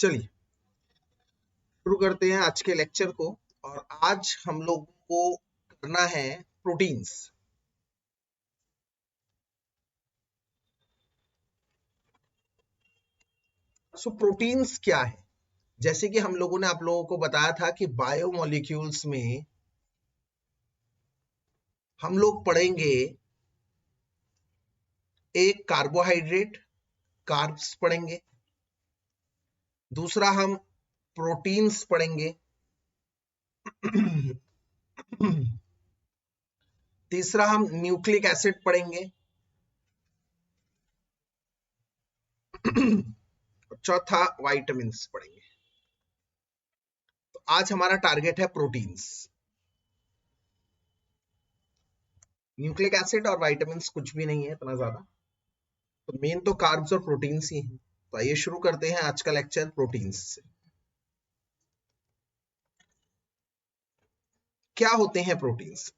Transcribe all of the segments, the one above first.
चलिए शुरू करते हैं आज के लेक्चर को। और आज हम लोग को करना है प्रोटीन्स। सो प्रोटीन्स क्या है? जैसे कि हम लोगों ने आप लोगों को बताया था कि बायोमोलिक्यूल्स में हम लोग पढ़ेंगे एक कार्बोहाइड्रेट, कार्ब्स पढ़ेंगे। दूसरा हम प्रोटीन्स पढ़ेंगे। तीसरा हम न्यूक्लिक एसिड पढ़ेंगे। चौथा विटामिन्स पढ़ेंगे। तो आज हमारा टारगेट है प्रोटीन्स। न्यूक्लिक एसिड और विटामिन्स कुछ भी नहीं है इतना ज्यादा, तो मेन तो कार्ब्स और प्रोटीन्स ही हैं। तो आइए शुरू करते हैं आज का लेक्चर प्रोटीन्स से। क्या होते हैं प्रोटीन्स?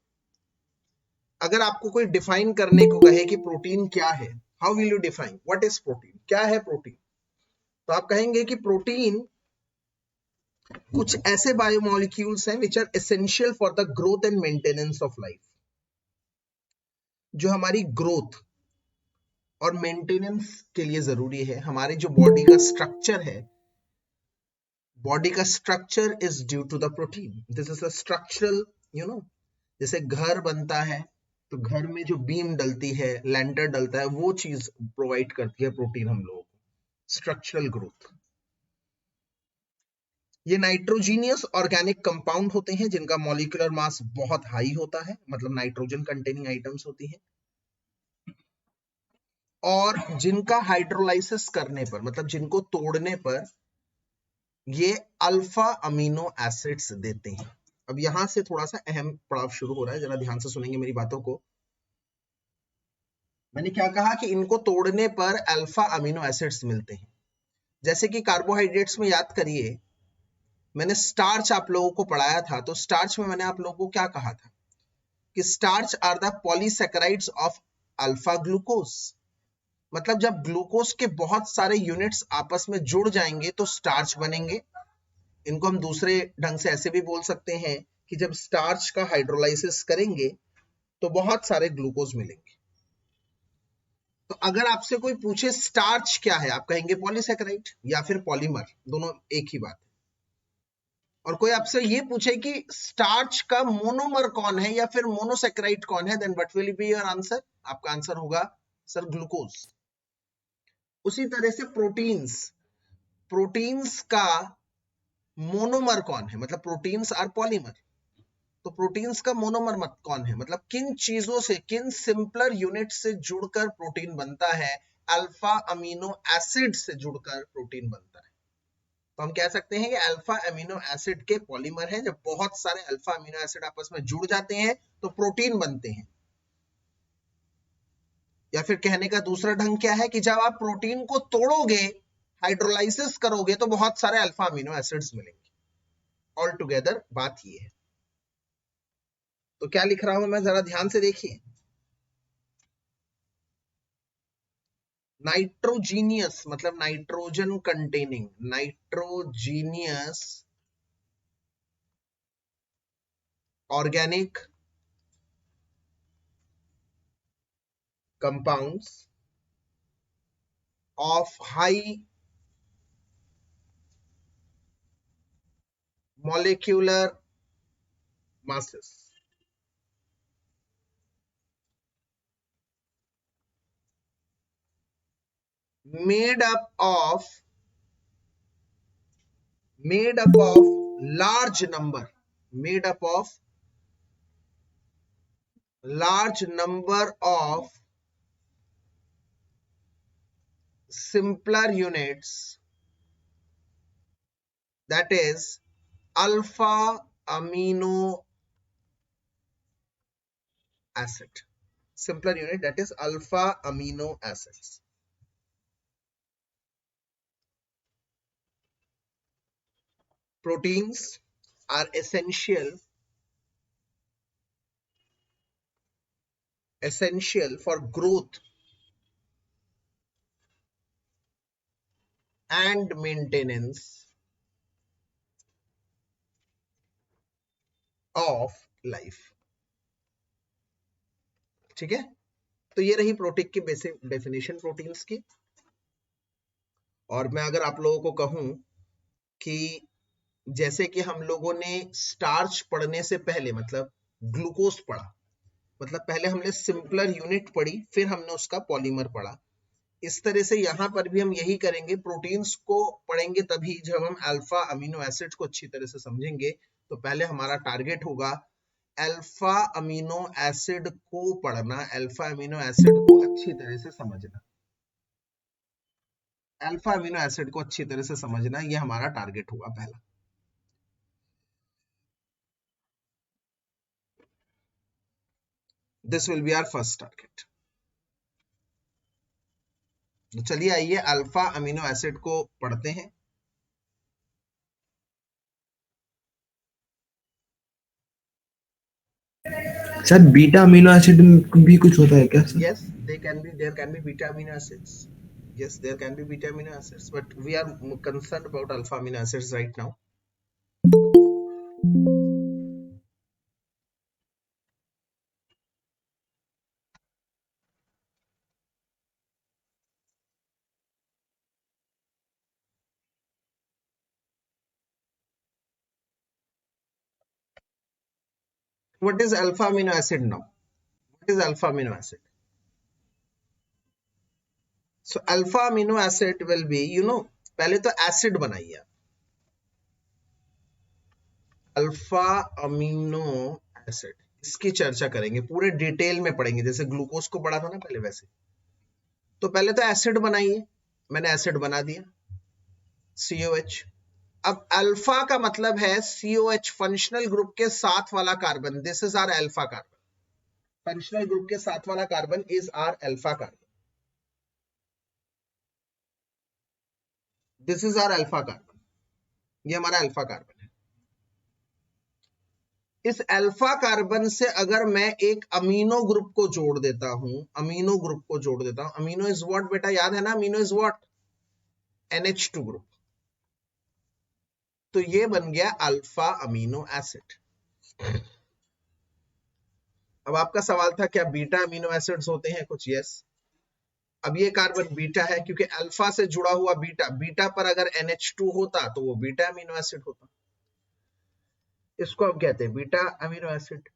अगर आपको कोई डिफाइन करने को कहे कि प्रोटीन क्या है, how will you define what is protein? क्या है प्रोटीन? तो आप कहेंगे कि प्रोटीन कुछ ऐसे बायोमोलिक्यूल्स हैं which are essential for the growth and maintenance of life, जो हमारी ग्रोथ और मेंटेनेंस के लिए जरूरी है। हमारे जो बॉडी का स्ट्रक्चर है, बॉडी का structure is due to the protein. This is a structural, जैसे घर बनता है तो घर में जो बीम डलती है, लैंटर डलता है, वो चीज प्रोवाइड करती है प्रोटीन हम लोगों को, स्ट्रक्चरल ग्रोथ। ये नाइट्रोजीनियस ऑर्गेनिक कंपाउंड होते हैं जिनका मॉलिक्यूलर मास बहुत हाई होता है, मतलब नाइट्रोजन कंटेनिंग आइटम्स होती हैं, और जिनका हाइड्रोलाइसिस करने पर, मतलब जिनको तोड़ने पर ये अल्फा अमीनो एसिड्स देते हैं। अब यहां से थोड़ा सा अहम पड़ाव शुरू हो रहा है, जरा ध्यान से सुनेंगे मेरी बातों को। मैंने क्या कहा कि इनको तोड़ने पर अल्फा अमीनो एसिड्स मिलते हैं। जैसे कि कार्बोहाइड्रेट्स में याद करिए, मैंने स्टार्च आप लोगों को पढ़ाया था, तो स्टार्च में मैंने आप लोगों को क्या कहा था कि starch are the polysaccharides of alpha glucose. मतलब जब ग्लूकोज के बहुत सारे यूनिट्स आपस में जुड़ जाएंगे तो स्टार्च बनेंगे। इनको हम दूसरे ढंग से ऐसे भी बोल सकते हैं कि जब स्टार्च का हाइड्रोलाइसिस करेंगे तो बहुत सारे ग्लूकोज मिलेंगे। तो अगर आपसे कोई पूछे स्टार्च क्या है, आप कहेंगे पॉलीसैकेराइड या फिर पॉलीमर, दोनों एक ही बात है। और कोई आपसे ये पूछे कि स्टार्च का मोनोमर कौन है या फिर मोनोसैकेराइड कौन है, then what will be your answer? आपका आंसर होगा सर ग्लूकोज। उसी तरह से प्रोटीन्स, प्रोटीन्स का मोनोमर कौन है, मतलब प्रोटीन्स आर पॉलीमर, तो प्रोटीन्स का मोनोमर मत कौन है, मतलब किन चीजों से, किन सिंपलर यूनिट से जुड़कर प्रोटीन बनता है? अल्फा अमीनो एसिड से जुड़कर प्रोटीन बनता है। तो हम कह सकते हैं कि अल्फा अमीनो एसिड के पॉलीमर हैं। जब बहुत सारे अल्फा अमीनो एसिड आपस में जुड़ जाते हैं तो प्रोटीन बनते हैं। या फिर कहने का दूसरा ढंग क्या है कि जब आप प्रोटीन को तोड़ोगे, हाइड्रोलाइसिस करोगे, तो बहुत सारे अल्फा अमीनो एसिड्स मिलेंगे। ऑल टुगेदर बात ये है। तो क्या लिख रहा हूं मैं, जरा ध्यान से देखिए। नाइट्रोजीनियस मतलब nitrogen containing, nitrogenous organic compounds of high molecular masses made up of large number made up of large number of simpler units, that is alpha amino acid. Simpler unit, that is alpha amino acids. Proteins are essential for growth and maintenance of life. ठीक है, तो ये रही protein की basic definition proteins की। और मैं अगर आप लोगों को कहूं कि जैसे कि हम लोगों ने स्टार्च पढ़ने से पहले मतलब ग्लूकोज पढ़ा, मतलब पहले हमने सिंपलर यूनिट पढ़ी, फिर हमने उसका पॉलीमर पढ़ा। इस तरह से यहां पर भी हम यही करेंगे, प्रोटीन्स को पढ़ेंगे तभी जब हम अल्फा अमीनो एसिड्स को अच्छी तरह से समझेंगे। तो पहले हमारा टारगेट होगा अल्फा अमीनो एसिड को पढ़ना, अल्फा अमीनो एसिड को अच्छी तरह से समझना, अल्फा अमीनो एसिड को अच्छी तरह से समझना, ये हमारा टारगेट होगा पहला। This will be our first target. तो चलिए आइए अल्फा अमीनो एसिड को पढ़ते हैं। सर बीटा अमीनो एसिड भी कुछ होता है क्या sir? Yes, there can be beta amino acids. Yes, there can be beta amino acids, but we are concerned about alpha amino acids right now. What is alpha amino acid now? What is alpha amino acid? So alpha amino acid will be, पहले तो acid बनाइए आप, alpha amino acid, इसकी चर्चा करेंगे, पूरे detail में पढ़ेंगे, जैसे ग्लूकोज को पढ़ा था ना पहले वैसे। तो पहले तो एसिड बनाइए, मैंने एसिड बना दिया COH। अब अल्फा का मतलब है COH, फंक्शनल ग्रुप के साथ वाला carbon, this is our alpha carbon, functional group के साथ वाला carbon is our alpha carbon, this is our alpha carbon, ये हमारा अल्फा कार्बन है। इस अल्फा कार्बन से अगर मैं एक अमीनो ग्रुप को जोड़ देता हूं, अमीनो ग्रुप को जोड़ देता हूं, अमीनो इज व्हाट बेटा, याद है ना, amino is what, NH2 group, तो ये बन गया अल्फा अमीनो एसिड। अब आपका सवाल था क्या बीटा अमीनो एसिड्स होते हैं कुछ? यस। अब ये कार्बन बीटा है क्योंकि अल्फा से जुड़ा हुआ बीटा, बीटा पर अगर NH2 होता तो वो बीटा अमीनो एसिड होता, इसको हम कहते हैं बीटा अमीनो एसिड।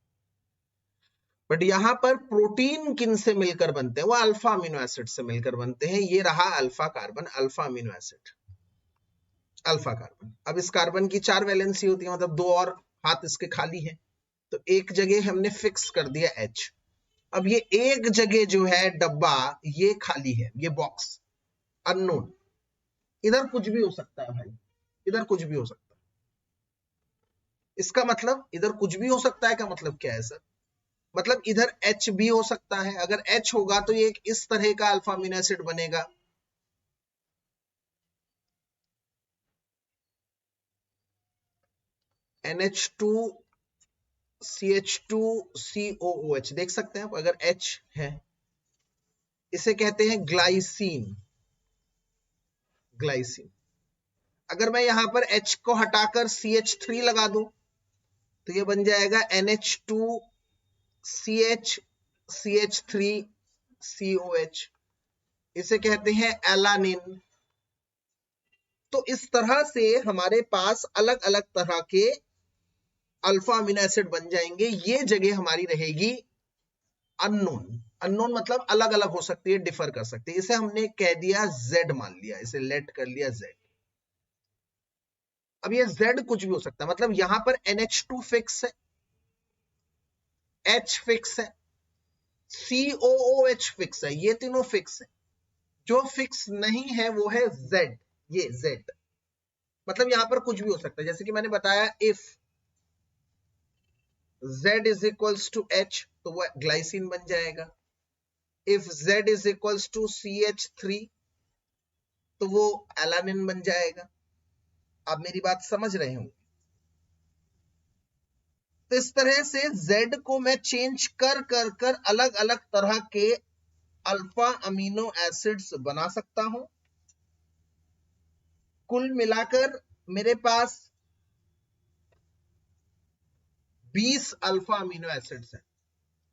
बट यहां पर प्रोटीन किन से मिलकर बनते हैं? वो अल्फा अमीनो एसिड से मिलकर बनते हैं। ये रहा alpha carbon, alpha amino acid, alpha carbon. अब इस कार्बन की 4 वैलेंसी होती है, मतलब 2 और हाथ इसके खाली हैं, तो एक जगह हमने फिक्स कर दिया H। अब ये एक जगह जो है डब्बा, ये खाली है, ये बॉक्स अननोन, इधर कुछ भी हो सकता है भाई, इधर कुछ भी हो सकता है। इसका मतलब इधर कुछ भी हो सकता है का मतलब क्या है सर? मतलब इधर H भी हो सकता है, अगर H होगा तो ये एक इस तरह का अल्फा अमीनो एसिड बनेगा, NH2 CH2 COOH, देख सकते हैं आप, अगर H है, इसे कहते हैं ग्लाइसिन, ग्लाइसिन। अगर मैं यहां पर H को हटाकर CH3 लगा दूं तो ये बन जाएगा NH2 CH CH3 COH, इसे कहते हैं एलानिन। तो इस तरह से हमारे पास अलग अलग तरह के अल्फा अमीनो एसिड बन जाएंगे। ये जगह हमारी रहेगी अननोन, अननोन मतलब अलग अलग हो सकती है, डिफर कर सकती है। इसे हमने कह दिया Z, मान लिया, इसे लेट कर लिया Z। अब ये Z कुछ भी हो सकता है, मतलब यहां पर NH2 फिक्स है, H फिक्स है, COOH फिक्स है, ये तीनों फिक्स है। जो फिक्स नहीं है वो है Z, ये Z, मतलब यहां पर कुछ भी हो सकता है। जैसे कि मैंने बताया if Z is equals to H तो वो ग्लाइसिन बन जाएगा, if Z is equals to CH3 तो वो एलानिन बन जाएगा। आप मेरी बात समझ रहे होंगे। तो इस तरह से Z को मैं चेंज कर कर कर अलग अलग तरह के अल्फा अमीनो एसिड्स बना सकता हूं। कुल मिलाकर मेरे पास 20 अल्फा अमीनो एसिड्स हैं,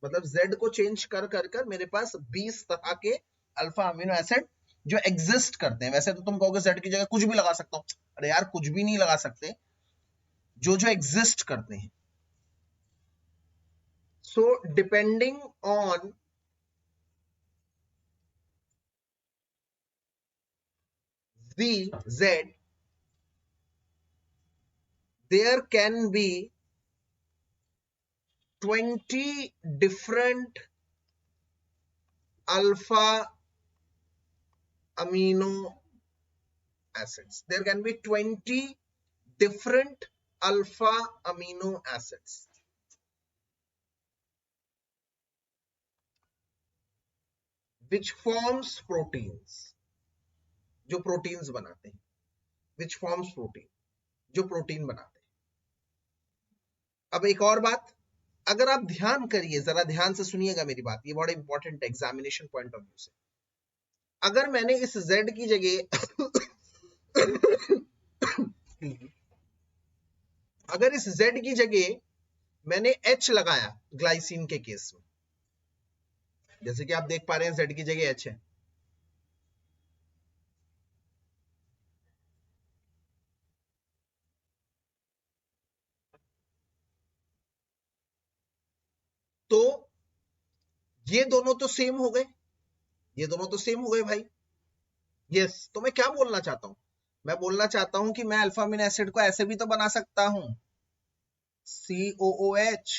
मतलब Z को चेंज कर कर कर मेरे पास 20 तरह के अल्फा अमीनो एसिड जो एग्जिस्ट करते हैं। वैसे तो तुम कहोगे Z की जगह कुछ भी लगा सकता हूं, अरे यार कुछ भी नहीं लगा सकते, जो जो एग्जिस्ट करते हैं। So depending on Z, there can be 20 different alpha amino acids. There can be 20 different alpha amino acids. Which forms proteins. जो प्रोटीन्स बनाते हैं, which forms protein, जो प्रोटीन बनाते हैं। अब एक और बात, अगर आप ध्यान करिए, जरा ध्यान से सुनिएगा मेरी बात, ये बड़ा इंपॉर्टेंट है एग्जामिनेशन पॉइंट ऑफ व्यू से। अगर मैंने इस Z की जगह अगर इस Z की जगह मैंने H लगाया ग्लाइसिन के केस में, जैसे कि आप देख पा रहे हैं Z की जगह H है, तो ये दोनों तो सेम हो गए, ये दोनों तो सेम हो गए भाई। यस, तो मैं क्या बोलना चाहता हूं, मैं बोलना चाहता हूं कि मैं अल्फा अमीनो एसिड को ऐसे भी तो बना सकता हूं, COOH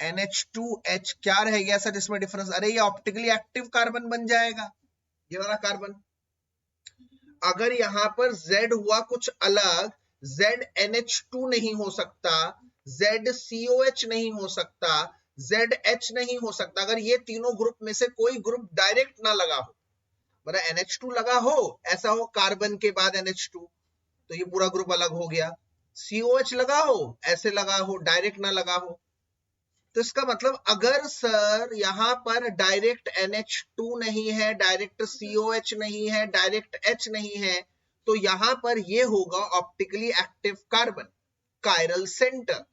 NH2H, क्या रह गया सर इसमें डिफरेंस? अरे ये ऑप्टिकली एक्टिव कार्बन बन जाएगा, ये वाला कार्बन। अगर यहां पर Z हुआ कुछ अलग, ZNH2 नहीं हो सकता, ZCOH नहीं हो सकता, ZH नहीं हो सकता, अगर ये तीनों ग्रुप में से कोई ग्रुप डायरेक्ट ना लगा हो, मतलब NH2 लगा हो, ऐसा हो कार्बन के बाद NH2, तो ये पूरा ग्रुप अलग हो गया। COH लगा हो, ऐसे लगा हो, डायरेक्ट ना लगा हो, तो इसका मतलब अगर सर यहां पर डायरेक्ट NH2 नहीं है, डायरेक्ट COH नहीं है, डायरेक्ट H नहीं है, तो यहां पर ये होगा optically active carbon, chiral centre.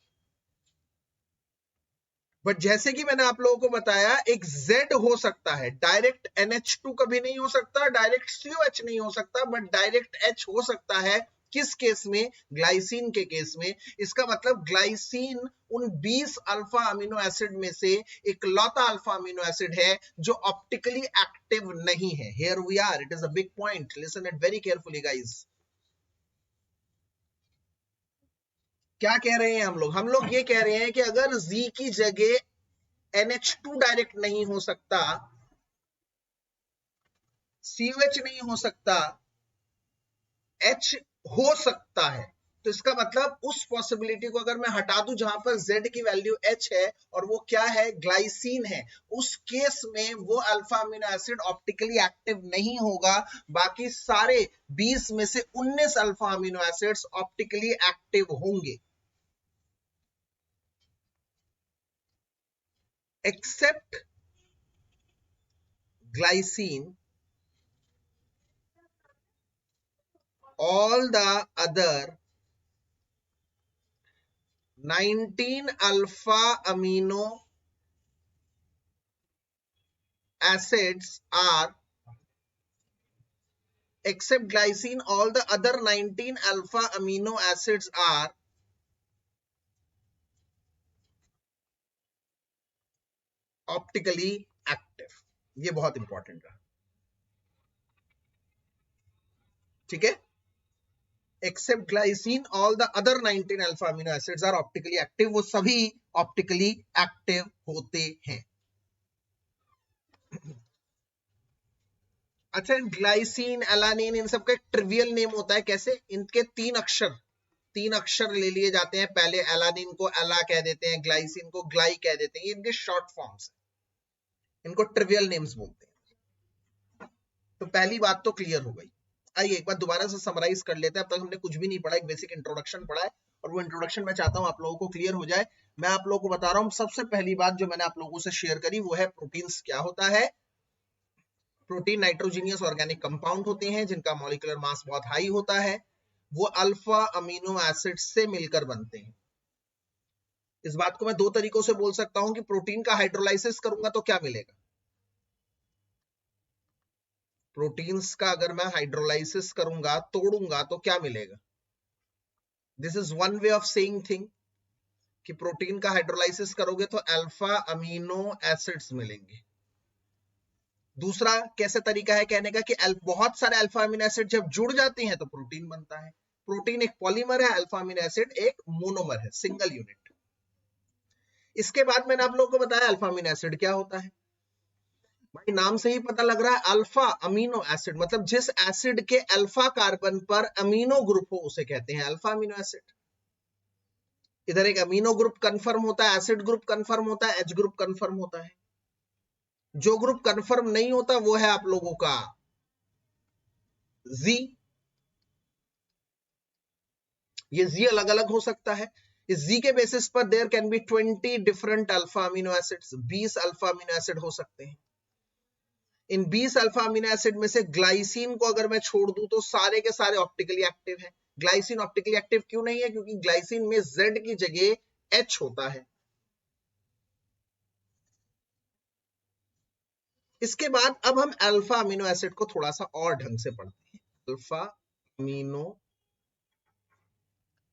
But जैसे कि मैंने आप लोगों को बताया, एक Z हो सकता है, डायरेक्ट NH2 कभी नहीं हो सकता, डायरेक्ट COH नहीं हो सकता, बट डायरेक्ट H हो सकता है। किस केस में? ग्लाइसिन के केस में। इसका मतलब ग्लाइसिन उन 20 अल्फा अमीनो एसिड में से एक लौता अल्फा अमीनो एसिड है जो ऑप्टिकली एक्टिव नहीं है। Here we are, it is a big point, listen it very carefully guys. क्या कह रहे हैं हम लोग ये कह रहे हैं कि अगर Z की जगह NH2 डायरेक्ट नहीं हो सकता, COH नहीं हो सकता, H हो सकता है, तो इसका मतलब उस पॉसिबिलिटी को अगर मैं हटा दूं जहां पर Z की वैल्यू H है और वो क्या है? ग्लाइसिन है, उस केस में वो alpha amino acid optically active नहीं होगा। बाकी सारे 20 में से 19 alpha amino acids optically active होंगे, accept glycine. All the other 19 alpha amino acids are, except glycine, all the other 19 alpha amino acids are optically active. ये बहुत इंपॉर्टेंट रहा, ठीक है? Except glycine all the other 19 alpha amino acids are optically active, वो सभी optically active होते हैं। अच्छा, ग्लाइसिन, एलानिन, इन सब का एक ट्रिवियल नेम होता है, कैसे? इनके 3 अक्षर ले लिए जाते हैं। पहले एलानिन को एला कह देते हैं, ग्लाइसिन को ग्लाई कह देते हैं, ये इनके शॉर्ट फॉर्म्स, इनको ट्रिवियल नेम्स बोलते हैं। तो पहली बात तो क्लियर हो गई। आइए एक बार दोबारा से समराइज कर लेते हैं। अब तक हमने कुछ भी नहीं पढ़ा, एक बेसिक इंट्रोडक्शन पढ़ा है, और वो इंट्रोडक्शन मैं चाहता हूं आप लोगों को क्लियर हो जाए। मैं आप लोगों को बता रहा हूं, सबसे पहली बात जो मैंने आप लोगों से शेयर करी वो है प्रोटीन्स क्या होता है, प्रोटीन नाइट्रोजीनियस ऑर्गेनिक कंपाउंड होते हैं जिनका मॉलिक्यूलर मास बहुत हाई होता है, वो अल्फा अमीनो एसिड से मिलकर बनते हैं। इस बात को मैं दो तरीकों से बोल सकता हूं कि प्रोटीन का हाइड्रोलाइसिस करूंगा तो क्या मिलेगा, प्रोटीन्स का अगर मैं हाइड्रोलाइसिस करूंगा, तोड़ूंगा तो क्या मिलेगा। This is one way of saying thing कि प्रोटीन का हाइड्रोलाइसिस करोगे तो अल्फा अमीनो एसिड्स मिलेंगे। दूसरा कैसे तरीका है कहने का कि बहुत सारे अल्फा अमीनो एसिड जब जुड़ जाते हैं तो प्रोटीन बनता है। प्रोटीन एक पॉलीमर है, अल्फा अमीनो एसिड एक मोनोमर है, सिंगल यूनिट। इसके बाद मैंने आप लोगों को बताया अल्फा अमीनो एसिड क्या होता है। भाई नाम से ही पता लग रहा है, अल्फा अमीनो एसिड मतलब जिस एसिड के अल्फा कार्बन पर अमीनो ग्रुप हो उसे कहते हैं अल्फा अमीनो एसिड। इधर एक अमीनो ग्रुप कंफर्म होता है, एसिड ग्रुप कंफर्म होता है, एच ग्रुप कंफर्म होता है। जो ग्रुप कंफर्म नहीं होता वो है आप लोगों का जी। ये जी अलग अलग हो सकता है। इस जी के बेसिस पर there can be 20 different alpha amino acids, 20 alpha amino acid हो सकते हैं। इन 20 अल्फा अमीनो एसिड में से ग्लाइसिन को अगर मैं छोड़ दूं तो सारे के सारे ऑप्टिकली एक्टिव हैं। ग्लाइसिन ऑप्टिकली एक्टिव क्यों नहीं है, क्योंकि ग्लाइसिन में Z की जगह H होता है। इसके बाद अब हम अल्फा अमीनो एसिड को थोड़ा सा और ढंग से पढ़ते हैं। अल्फा अमीनो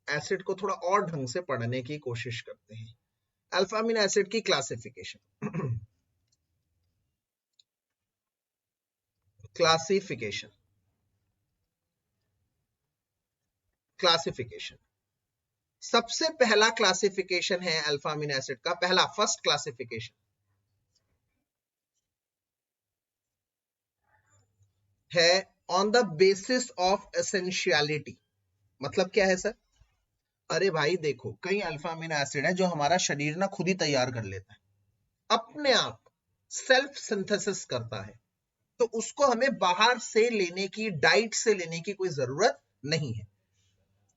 एसिड को थोड़ा और ढंग से पढ़ने की कोशिश करते हैं। अल्फा अमीनो एसिड की क्लासिफिकेशन क्लासिफिकेशन क्लासिफिकेशन सबसे पहला क्लासिफिकेशन है अल्फा अमीनो एसिड का, पहला फर्स्ट क्लासिफिकेशन है on the basis of essentiality. मतलब क्या है सर? अरे भाई देखो, कई अल्फा अमीनो एसिड है जो हमारा शरीर ना खुद ही तैयार कर लेता है, अपने आप सेल्फ सिंथेसिस करता है, तो उसको हमें बाहर से लेने की, डाइट से लेने की कोई जरूरत नहीं है।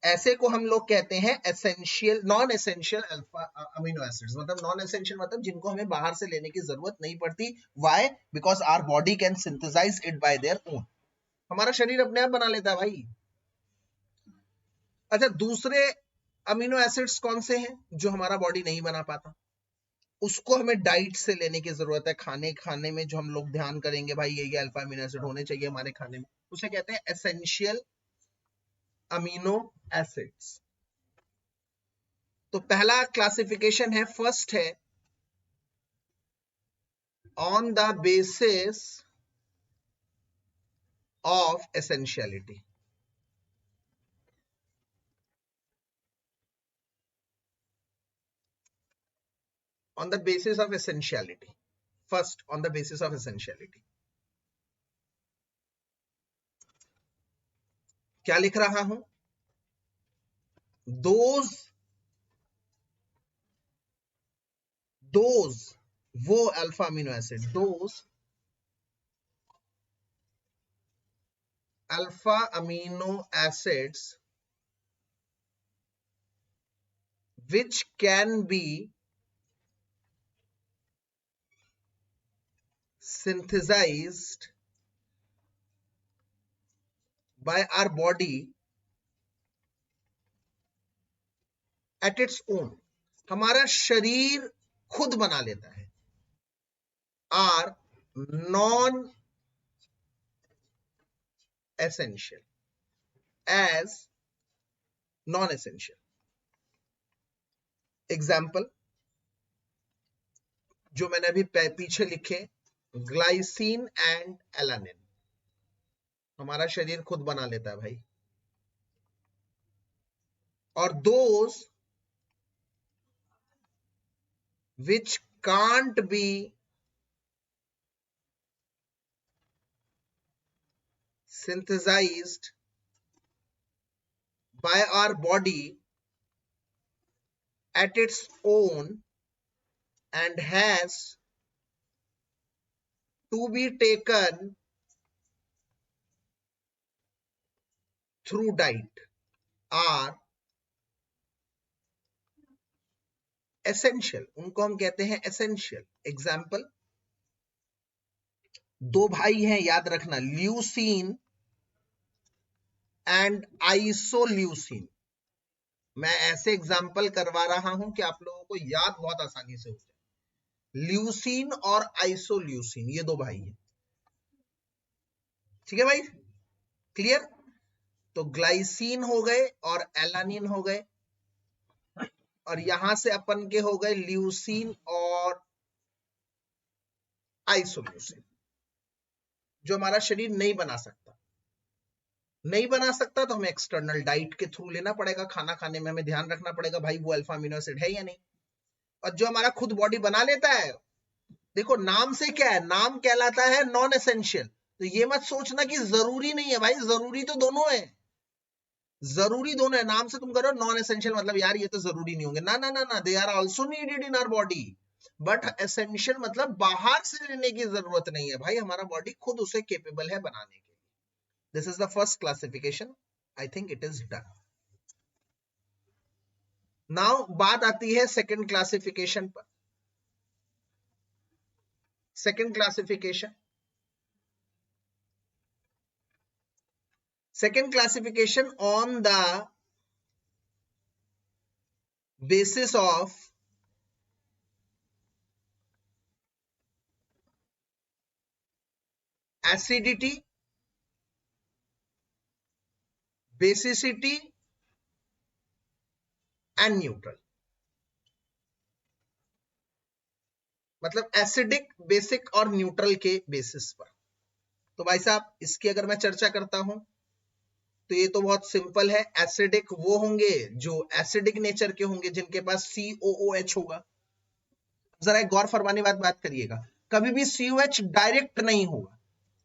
ऐसे को हम लोग कहते हैं essential, non essential alpha amino acids. मतलब नॉन एसेंशियल मतलब जिनको हमें बाहर से लेने की जरूरत नहीं पड़ती। Why? Because our body can synthesise it by their own. हमारा शरीर अपने आप बना लेता है भाई। अच्छा, दूसरे अमीनो एसिड्स कौन से हैं जो हमारा बॉडी नहीं बना पाता? उसको हमें डाइट से लेने की जरूरत है। खाने में जो हम लोग ध्यान करेंगे भाई ये अल्फा अमीनो एसिड होने चाहिए हमारे खाने में, उसे कहते हैं एसेंशियल अमीनो एसिड्स। तो पहला क्लासिफिकेशन है, फर्स्ट है on the basis of essentiality. On the basis of essentiality, first on the basis of essentiality. क्या लिख रहा हूं? दोज वो alpha amino acid, those alpha amino acids which can be synthesized by our body at its own, हमारा शरीर खुद बना लेता है, are non essential, as non essential. Example जो मैंने अभी पीछे लिखे, ग्लाइसिन एंड एलानिन हमारा शरीर खुद बना लेता है भाई। और those which can't be synthesized by our body at its own and has to be taken through diet are essential, उनको हम कहते हैं essential। एग्जाम्पल दो भाई हैं, याद रखना, ल्यूसीन एंड आइसोल्यूसीन। मैं ऐसे एग्जाम्पल करवा रहा हूं कि आप लोगों को याद बहुत आसानी से हो जाए। ल्यूसीन और आइसोल्यूसीन, ये दो भाई हैं, ठीक है भाई, क्लियर। तो ग्लाइसिन हो गए और एलानिन हो गए, और यहां से अपन के हो गए ल्यूसीन और आइसोल्यूसीन, जो हमारा शरीर नहीं बना सकता। नहीं बना सकता तो हमें एक्सटर्नल डाइट के थ्रू लेना पड़ेगा, खाना खाने में हमें ध्यान रखना पड़ेगा भाई वो अल्फा अमीनो एसिड है या नहीं। और जो हमारा खुद बॉडी बना लेता है, देखो नाम से क्या है, नाम कहलाता है नॉन एसेंशियल। तो ये मत सोचना कि जरूरी नहीं है भाई, जरूरी तो दोनों है, जरूरी दोनों है। नाम से तुम करो नॉन एसेंशियल मतलब यार ये तो जरूरी नहीं होंगे, ना ना ना ना, they are also needed in our body. But essential मतलब बाहर से लेने की जरूरत नहीं है भाई, हमारा बॉडी खुद उसे केपेबल है बनाने के। This is the first classification, I think it is done. Now बात आती है सेकंड क्लासिफिकेशन पर। Second classification, second classification on the basis of acidity, basicity and neutral। मतलब एसिडिक, बेसिक और न्यूट्रल के बेसिस पर। तो भाई साहब इसकी अगर मैं चर्चा करता हूं तो ये तो बहुत सिंपल है। एसिडिक वो होंगे जो एसिडिक नेचर के होंगे, जिनके पास COOH होगा। जरा एक गौर फरमाने बात करिएगा, कभी भी COH डायरेक्ट नहीं होगा,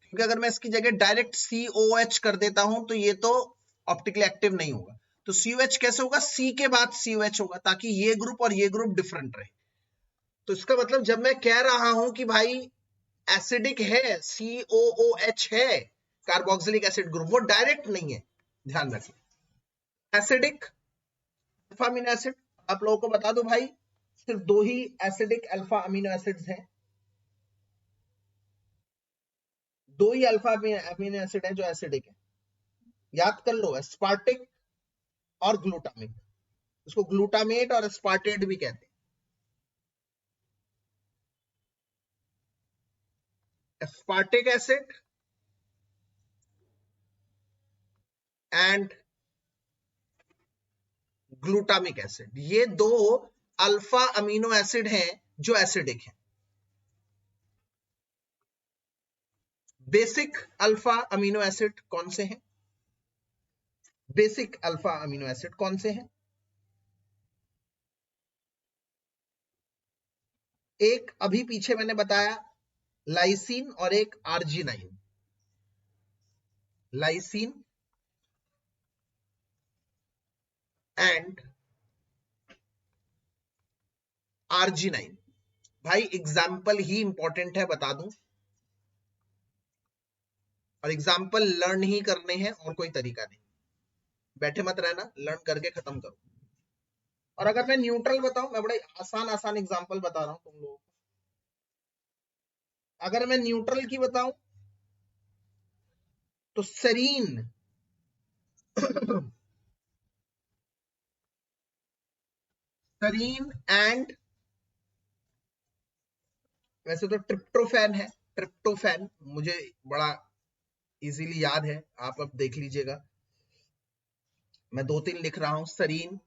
क्योंकि अगर मैं इसकी जगह डायरेक्ट COH कर देता हूं तो ये तो ऑप्टिकली एक्टिव नहीं होगा। तो COH कैसे होगा, C के बाद COH होगा, ताकि ये ग्रुप और ये ग्रुप डिफरेंट रहे। तो इसका मतलब जब मैं कह रहा हूं कि भाई एसिडिक है, COOH है, कार्बोक्सिलिक एसिड ग्रुप, वो डायरेक्ट नहीं है, ध्यान रखिए। एसिडिक अल्फा अमीनो एसिड, आप लोगों को बता दो भाई, सिर्फ दो ही एसिडिक अल्फा अमीनो एसिड्स हैं, दो ही अल्फा अमीनो एसिड है जो एसिडिक है, याद कर लो, एस्पार्टिक और ग्लूटामिक। इसको ग्लूटामेट और एस्पार्टेट भी कहते हैं। Aspartic acid and glutamic acid, ये दो अल्फा अमीनो एसिड हैं जो एसिडिक हैं। बेसिक अल्फा अमीनो एसिड कौन से हैं, बेसिक अल्फा अमीनो एसिड कौन से हैं? एक अभी पीछे मैंने बताया लाइसिन और एक आर्जिनाइन। Lysine and arginine. भाई एग्जाम्पल ही इंपॉर्टेंट है, बता दूं, और एग्जाम्पल लर्न ही करने हैं, और कोई तरीका नहीं। बैठे मत रहना, लर्न करके खत्म करो। और अगर मैं न्यूट्रल बताऊं, मैं बड़े आसान आसान एग्जाम्पल बता रहा हूं तुम लोगों को। अगर मैं न्यूट्रल की बताऊं तो सेरीन सेरीन एंड, वैसे तो ट्रिप्टोफैन है, ट्रिप्टोफैन मुझे बड़ा इजीली याद है, आप अब देख लीजिएगा, मैं दो तीन लिख रहा हूं, सेरीन,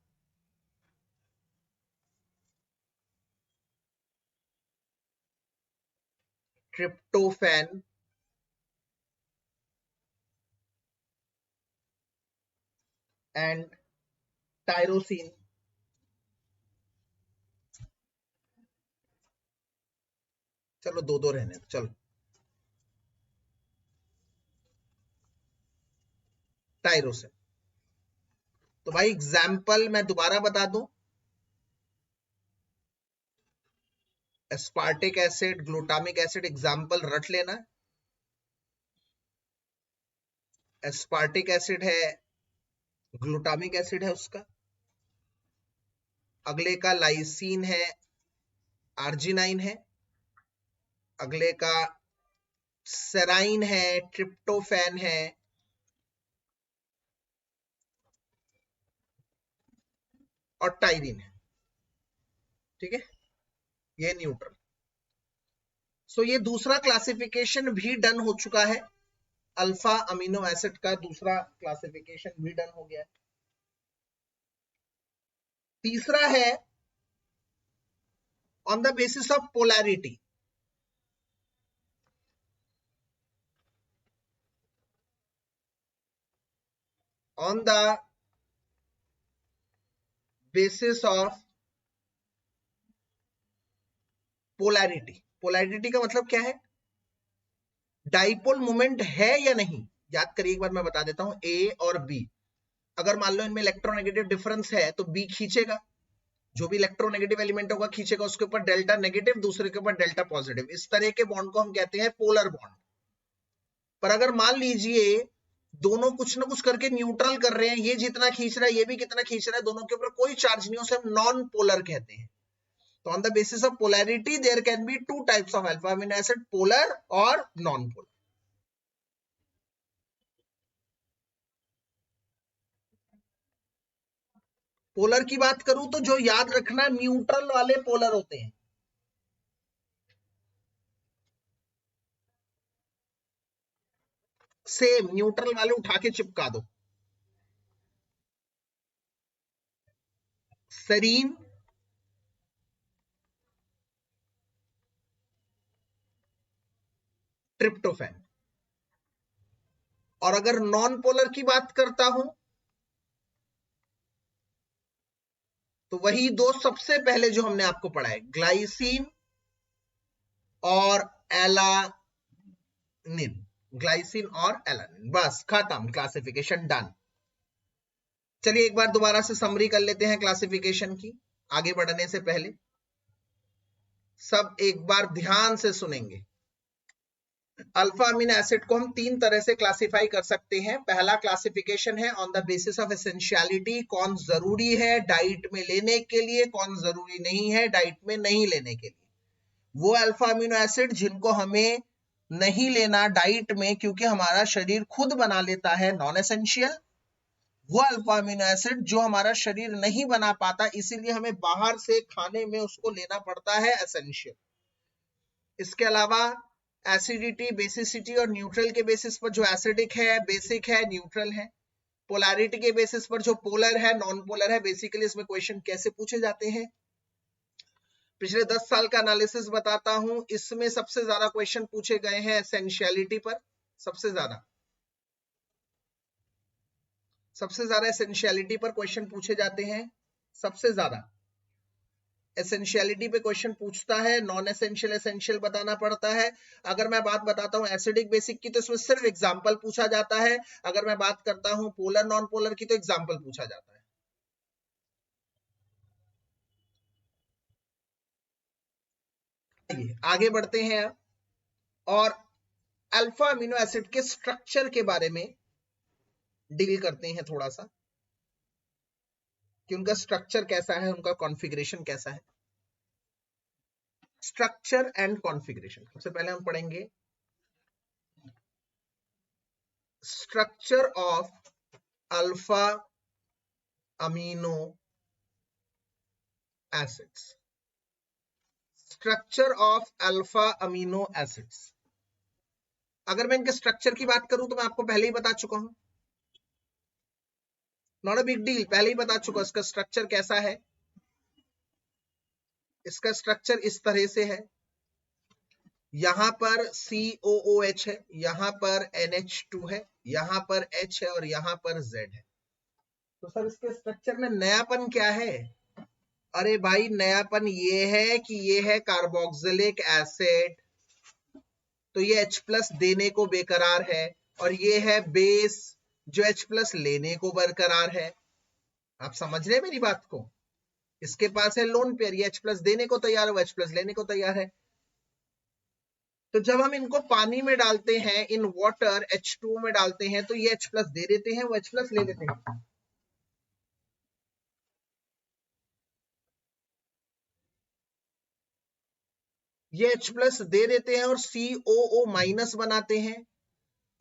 ट्रिप्टोफैन एंड टायरोसिन। चलो दो दो रहने, चलो टायरोसिन। तो भाई एग्जाम्पल मैं दोबारा बता दूं, aspartic acid, glutamic acid, example रट लेना। एस्पार्टिक एसिड है, ग्लूटामिक एसिड है उसका, अगले का लाइसीन है, आर्जिनाइन है, अगले का सेराइन है, ट्रिप्टोफैन है और टायरिन है। ठीक है, ये न्यूट्रल। सो ये दूसरा क्लासिफिकेशन भी डन हो चुका है, अल्फा अमीनो एसिड का दूसरा क्लासिफिकेशन भी डन हो गया है। तीसरा है on the basis of polarity. On the basis of polarity. Polarity का मतलब क्या है? डाइपोल मोमेंट है या नहीं। याद करिए एक बार, मैं बता देता हूं, ए और बी, अगर मान लो इनमें इलेक्ट्रोनेगेटिव डिफरेंस है तो बी खींचेगा, जो भी इलेक्ट्रोनेगेटिव एलिमेंट होगा खींचेगा, उसके ऊपर डेल्टा नेगेटिव, दूसरे के ऊपर डेल्टा पॉजिटिव। इस तरह के बॉन्ड को हम कहते हैं पोलर बॉन्ड। पर अगर मान लीजिए दोनों कुछ ना कुछ करके न्यूट्रल कर रहे हैं, ये जितना खींच रहा है ये भी कितना खींच रहा है, दोनों के ऊपर कोई चार्ज नहीं, उसे हम नॉन पोलर कहते हैं। तो on the basis of polarity there can be two types of alpha amino acid, polar और नॉन पोलर। पोलर की बात करूं तो जो याद रखना, न्यूट्रल वाले पोलर होते हैं। सेम न्यूट्रल वाले उठा के चिपका दो, सेरीन, ट्रिप्टोफैन। और अगर नॉन पोलर की बात करता हूं तो वही दो सबसे पहले जो हमने आपको पढ़ा है, ग्लाइसिन और एलानिन। ग्लाइसिन और एलानिन, बस खत्म, क्लासिफिकेशन डन। चलिए एक बार दोबारा से समरी कर लेते हैं क्लासिफिकेशन की, आगे बढ़ने से पहले सब एक बार ध्यान से सुनेंगे। अल्फा अमीनो एसिड को हम तीन तरह से क्लासिफाई कर सकते हैं। पहला क्लासिफिकेशन है on the basis of essentiality, कौन जरूरी है डाइट में लेने के लिए, कौन जरूरी नहीं है डाइट में नहीं लेने के लिए। वो अल्फा अमीनो एसिड जिनको हमें नहीं लेना डाइट में क्योंकि हमारा शरीर खुद बना लेता है, नॉन एसेंशियल। वो अल्फा अमीनो एसिड जो हमारा शरीर नहीं बना पाता, इसीलिए हमें बाहर से खाने में उसको लेना पड़ता है, एसेंशियल। इसके अलावा एसिडिटी, बेसिसिटी और न्यूट्रल के बेसिस पर जो एसिडिक है, बेसिक है, न्यूट्रल है। पोलैरिटी के बेसिस पर जो पोलर है, नॉन पोलर है। बेसिकली इसमें क्वेश्चन कैसे पूछे जाते हैं, पिछले 10 साल का एनालिसिस बताता हूं। इसमें सबसे ज्यादा क्वेश्चन पूछे गए हैं एसेंशियलिटी पर, सबसे ज्यादा एसेंशियलिटी पर क्वेश्चन पूछे जाते हैं। सबसे ज्यादा एसेंशियलिटी पे क्वेश्चन पूछता है, नॉन एसेंशियल एसेंशियल बताना पड़ता है। अगर मैं बात बताता हूं एसिडिक बेसिक की तो इसमें सिर्फ एग्जांपल पूछा जाता है। अगर मैं बात करता हूं पोलर नॉन पोलर की तो एग्जांपल पूछा जाता है। आगे बढ़ते हैं और अल्फा अमीनो एसिड के स्ट्रक्चर के बारे में डील करते हैं थोड़ा सा, कि उनका स्ट्रक्चर कैसा है, उनका कॉन्फ़िगरेशन कैसा है। स्ट्रक्चर एंड कॉन्फ़िगरेशन, सबसे पहले हम पढ़ेंगे structure of alpha amino acids. Structure of alpha amino acids, अगर मैं इनके स्ट्रक्चर की बात करूं तो मैं आपको पहले ही बता चुका हूं, नॉट अ बिग डील, पहले ही बता चुका इसका स्ट्रक्चर कैसा है। इसका स्ट्रक्चर इस तरह से है, यहां पर COOH है, यहां पर NH2 है, यहां पर H है और यहां पर Z है। तो सर इसके स्ट्रक्चर में नयापन क्या है? अरे भाई नयापन ये है कि ये है कार्बोक्सिलिक एसिड, तो ये H+ देने को बेकरार है, और ये है बेस जो H+ लेने को बरकरार है। आप समझ रहे हैं मेरी बात को? इसके पास है लोन पेयर, ये H+ देने को तैयार है, वो H+ लेने को तैयार है। तो जब हम इनको पानी में डालते हैं, इन वाटर H2 में डालते हैं, तो ये H+ दे देते हैं, वो H+ ले लेते हैं। ये H प्लस दे देते हैं और COO माइनस बनाते हैं,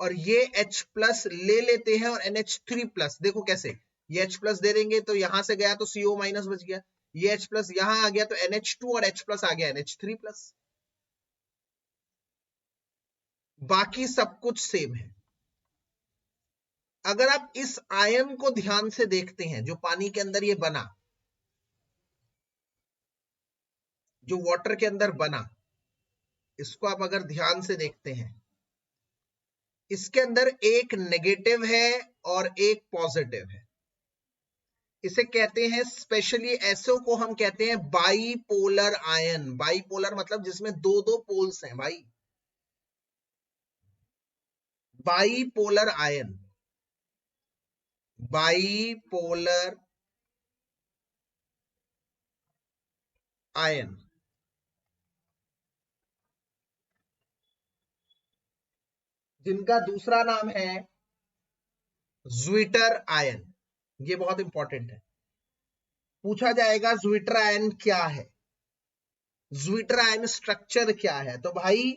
और ये H प्लस ले लेते हैं और NH3 प्लस। देखो कैसे, ये H प्लस दे देंगे तो यहां से गया तो CO माइनस बच गया, ये H प्लस यहां आ गया तो NH2 और H प्लस आ गया NH3 प्लस। बाकी सब कुछ सेम है। अगर आप इस आयन को ध्यान से देखते हैं जो पानी के अंदर ये बना, जो वाटर के अंदर बना, इसको आप अगर ध्यान से देखते हैं, इसके अंदर एक नेगेटिव है और एक पॉजिटिव है। इसे कहते हैं, स्पेशली ऐसो को हम कहते हैं बाईपोलर आयन। बाईपोलर मतलब जिसमें दो दो पोल्स हैं भाई, बाईपोलर आयन, बाईपोलर आयन। जिनका दूसरा नाम है ज्विटर आयन। ये बहुत इंपॉर्टेंट है, पूछा जाएगा ज्विटर आयन क्या है, ज्विटर आयन स्ट्रक्चर क्या है। तो भाई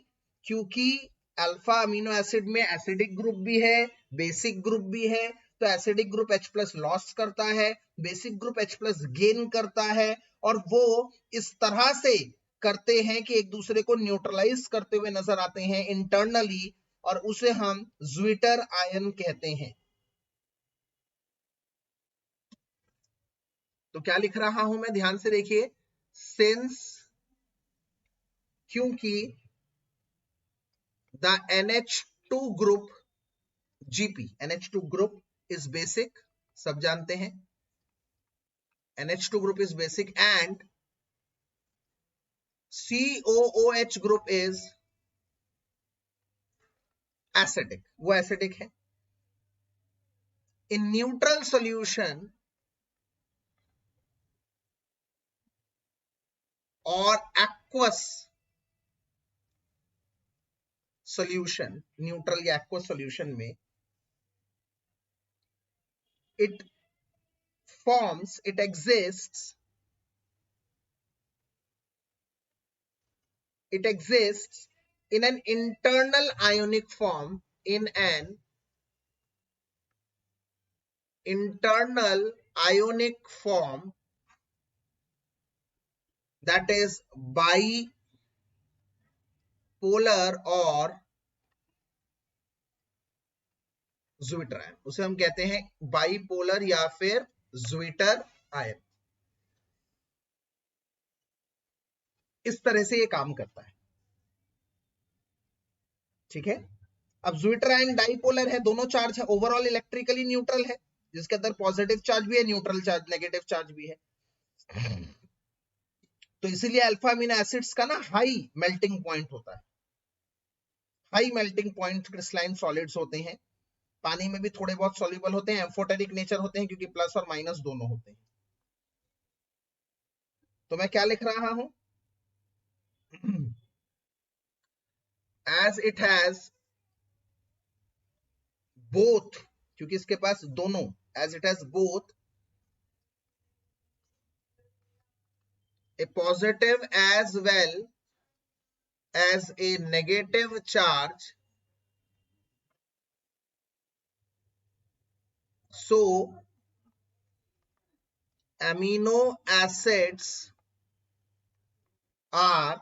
क्योंकि अल्फा अमीनो एसिड में एसिडिक ग्रुप भी है, बेसिक ग्रुप भी है, तो acidic group H plus loss करता है, basic group H plus gain करता है, और वो इस तरह से करते हैं कि एक दूसरे को न्यूट्रलाइज करते हुए नजर आते हैं इंटरनली, और उसे हम ज्विटर आयन कहते हैं। तो क्या लिख रहा हूं मैं, ध्यान से देखिए, सिंस, क्योंकि the NH2 group GP, NH2 group is basic, सब जानते हैं, NH2 group is basic, and COOH group is acidic, वो acidic है। In neutral solution और aqueous solution, न्यूट्रल या aqueous solution में it forms, it exists in an internal ionic form, in an internal ionic form that is bipolar और zwitter ion. उसे हम कहते हैं बाइपोलर या फिर ज्विटर आयन। इस तरह से ये काम करता है, ठीक है। अब ज्विटर आयन डाइपोलर है, दोनों चार्ज है, ओवरऑल इलेक्ट्रिकली न्यूट्रल है, जिसके अंदर पॉजिटिव चार्ज भी है, न्यूट्रल चार्ज, नेगेटिव चार्ज भी है। तो इसीलिए अल्फा अमीनो एसिड्स का ना हाई मेल्टिंग पॉइंट होता है। High melting point crystalline solids होते हैं, पानी में भी थोड़े बहुत सॉल्युबल होते हैं, एम्फोटेरिक नेचर होते हैं क्योंकि प्लस और माइनस दोनों होते हैं। तो मैं क्या लिख रहा हूं, as it has both, क्योंकि इसके पास दोनों, as it has both a positive as well as a negative charge, so amino acids are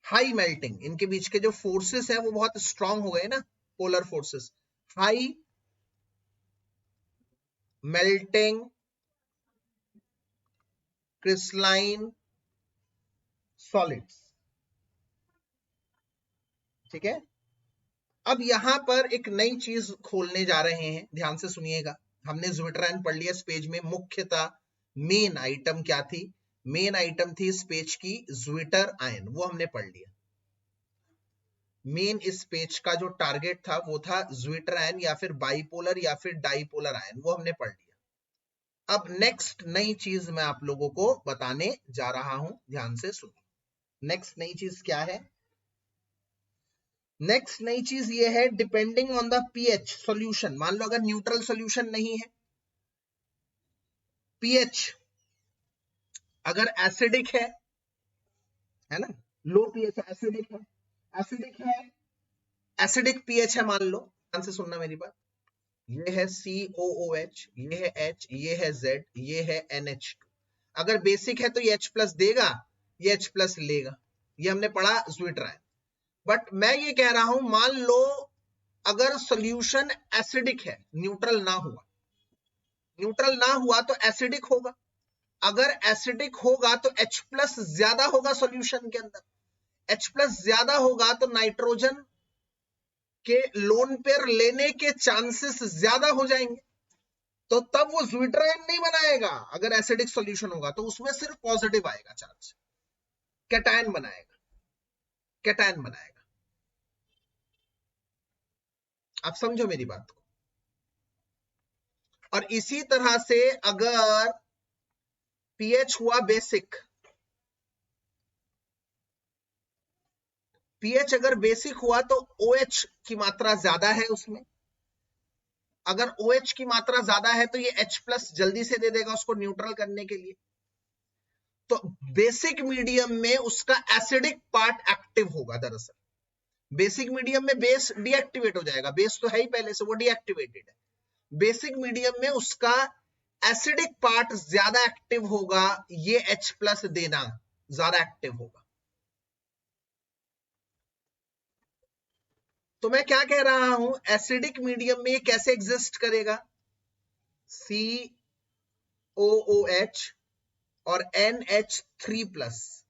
high melting। इनके बीच के जो फोर्सेस है वो बहुत स्ट्रांग हो गए ना, polar forces, high melting crystalline solids, ठीक है। अब यहां पर एक नई चीज खोलने जा रहे हैं, ध्यान से सुनिएगा। हमने ज्विटर आयन पढ़ लिया इस पेज में, मुख्यतः मेन आइटम क्या थी, मेन आइटम थी इस पेज की ज्विटर आयन, वो हमने पढ़ लिया। मेन इस पेज का जो टारगेट था वो था ज्विटर आयन या फिर बाइपोलर या फिर डाइपोलर आयन, वो हमने पढ़ लिया। अब नेक्स्ट नई चीज मैं आप लोगों को बताने जा रहा हूं, ध्यान से सुनिए। नेक्स्ट नई चीज क्या है, नेक्स्ट नई चीज ये है, depending on the pH solution. मान लो अगर न्यूट्रल सॉल्यूशन नहीं है, पीएच अगर एसिडिक है ना, लो पीएच है, एसिडिक है, एसिडिक है, एसिडिक पीएच है मान लो, ध्यान से सुनना मेरी बात, ये है COOH, ये है H, ये है Z, ये है NH2। अगर बेसिक है तो ये H प्लस देगा, ये H प्लस लेगा, ये हमने पढ़ा ज़्विट्रायन। बट मैं ये कह रहा हूं, मान लो अगर सॉल्यूशन एसिडिक है, न्यूट्रल ना हुआ, न्यूट्रल ना हुआ तो एसिडिक होगा, अगर एसिडिक होगा तो H प्लस ज्यादा होगा सॉल्यूशन के अंदर, H प्लस ज्यादा होगा तो नाइट्रोजन के लोन पेयर लेने के चांसेस ज्यादा हो जाएंगे, तो तब वो ज़्विट्रायन नहीं बनाएगा। अगर एसिडिक सॉल्यूशन होगा तो उसमें सिर्फ पॉजिटिव आएगा चार्ज, कैटायन बनाएगा, कैटायन बनाएगा। आप समझो मेरी बात को। और इसी तरह से अगर पीएच हुआ बेसिक, पीएच अगर बेसिक हुआ तो OH की मात्रा ज्यादा है उसमें, अगर OH की मात्रा ज्यादा है तो ये H प्लस जल्दी से दे देगा उसको न्यूट्रल करने के लिए, तो बेसिक मीडियम में उसका एसिडिक पार्ट एक्टिव होगा। दरअसल बेसिक मीडियम में बेस डीएक्टिवेट हो जाएगा, बेस तो है ही पहले से, वो डीएक्टिवेटेड है। बेसिक मीडियम में उसका एसिडिक पार्ट ज्यादा एक्टिव होगा, ये H प्लस देना ज्यादा एक्टिव होगा। तो मैं क्या कह रहा हूं, एसिडिक मीडियम में ये कैसे एग्जिस्ट करेगा, COOH और NH3 प्लस,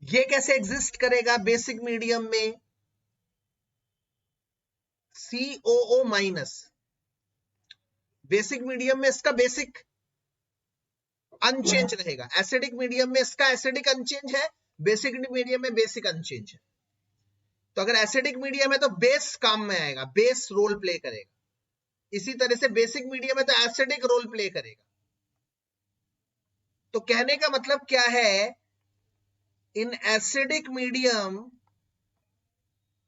ये कैसे एग्जिस्ट करेगा बेसिक मीडियम में, COO माइनस, बेसिक मीडियम में इसका बेसिक अनचेंज रहेगा, एसिडिक मीडियम में इसका एसिडिक अनचेंज है, बेसिक मीडियम में बेसिक अनचेंज है। तो अगर एसिडिक मीडियम है तो बेस काम में आएगा, बेस रोल प्ले करेगा, इसी तरह से बेसिक मीडियम है तो एसिडिक रोल प्ले करेगा। तो कहने का मतलब क्या है, इन एसिडिक मीडियम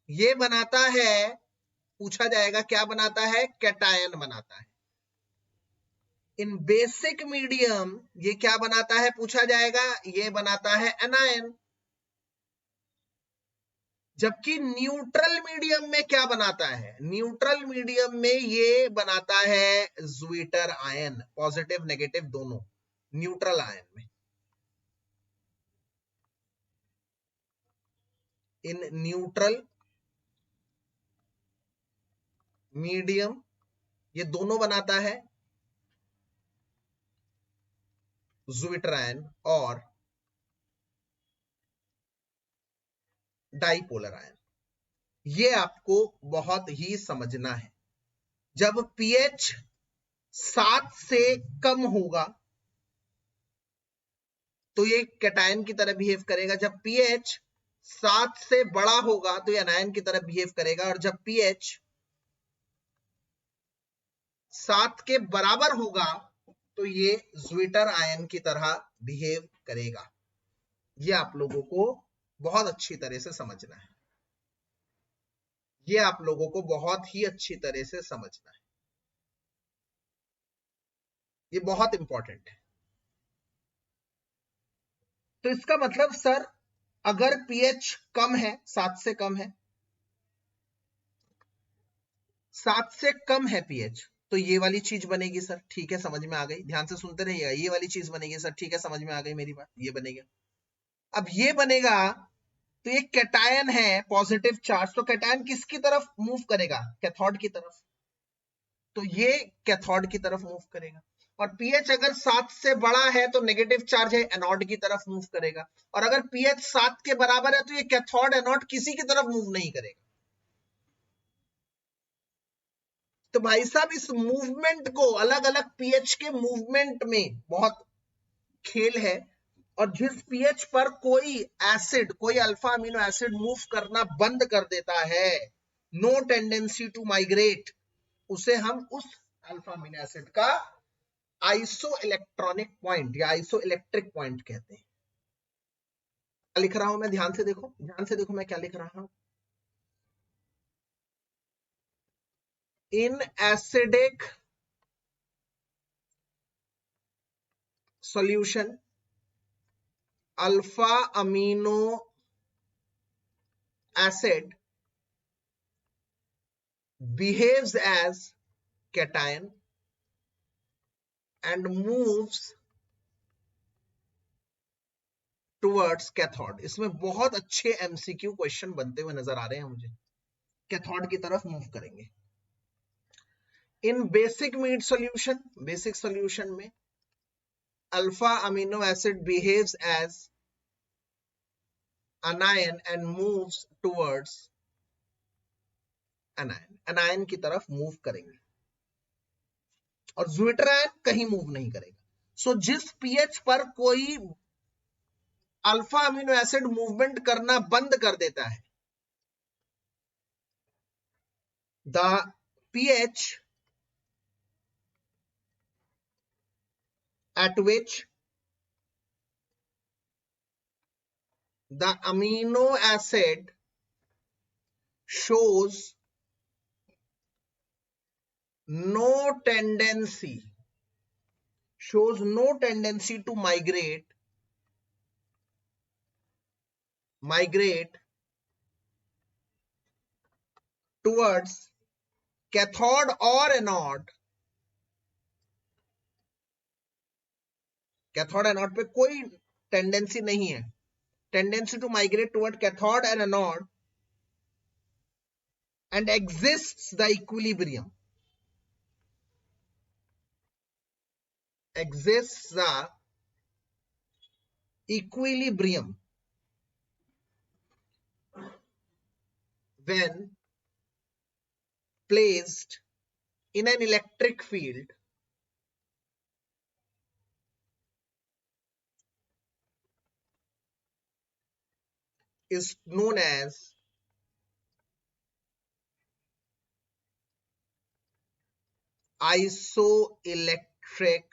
ये बनाता है, पूछा जाएगा क्या बनाता है, कैटायन बनाता है। इन बेसिक मीडियम ये क्या बनाता है, पूछा जाएगा, ये बनाता है एनायन। जबकि न्यूट्रल मीडियम में क्या बनाता है, न्यूट्रल मीडियम में ये बनाता है ज़्विटर आयन, पॉजिटिव नेगेटिव दोनों न्यूट्रल आयन में। इन न्यूट्रल मीडियम ये दोनों बनाता है ज़्विटर आयन और डाइपोलर आयन। ये आपको बहुत ही समझना है। जब पीएच 7 से कम होगा तो ये कैटायन की तरह बिहेव करेगा, जब पीएच 7 से बड़ा होगा तो ये एनायन की तरह बिहेव करेगा, और जब पीएच 7 के बराबर होगा तो ये ज़्विटर आयन की तरह बिहेव करेगा। ये आप लोगों को बहुत अच्छी तरह से समझना है, ये आप लोगों को बहुत ही अच्छी तरह से समझना है, ये बहुत इंपॉर्टेंट है। तो इसका मतलब सर अगर पीएच कम है, 7 से कम है, 7 से कम है पीएच, तो ये वाली चीज बनेगी सर, ठीक है समझ में आ गई, ध्यान से सुनते रहिएगा, ये वाली चीज बनेगी सर, ठीक है समझ में आ गई मेरी बात, ये बनेगा। अब ये बनेगा तो ये कैटायन है पॉजिटिव चार्ज, तो कैटायन किसकी तरफ मूव करेगा, कैथोड की तरफ, तो ये कैथोड की तरफ मूव करेगा। और पीएच अगर 7 से बड़ा है तो नेगेटिव चार्ज है, एनोड की तरफ मूव करेगा, और अगर पीएच 7 के बराबर है तो ये कैथोड एनोड किसी की तरफ मूव नहीं करेगा। तो भाई साहब इस मूवमेंट को, अलग अलग पीएच के मूवमेंट में बहुत खेल है, और जिस पीएच पर कोई एसिड, कोई अल्फा अमीनो एसिड मूव करना बंद कर देता है, नो टेंडेंसी टू माइग्रेट, उसे हम उस अल्फा अमीनो एसिड का आइसो इलेक्ट्रॉनिक पॉइंट या आइसो इलेक्ट्रिक पॉइंट कहते हैं। क्या लिख रहा हूं मैं, ध्यान से देखो, ध्यान से देखो मैं क्या लिख रहा हूं। In acidic solution alpha amino acid behaves as cation and moves towards cathode। इसमें बहुत अच्छे एमसीक्यू क्वेश्चन बनते हुए नजर आ रहे हैं मुझे। कैथोड की तरफ मूव करेंगे। In basic meat solution, basic solution में alpha amino acid behaves as anion and moves towards anion, anion की तरफ मूव करेंगे और ज़्विटर कहीं मूव नहीं करेगा। सो जिस पीएच पर कोई अल्फा अमीनो एसिड मूवमेंट करना बंद कर देता है, the pH at which the amino acid shows no tendency to migrate towards cathode or anode। Cathode anode पे कोई टेंडेंसी नहीं है, tendency to migrate toward cathode and anode, and exists the equilibrium, exists the equilibrium when placed in an electric field is known as isoelectric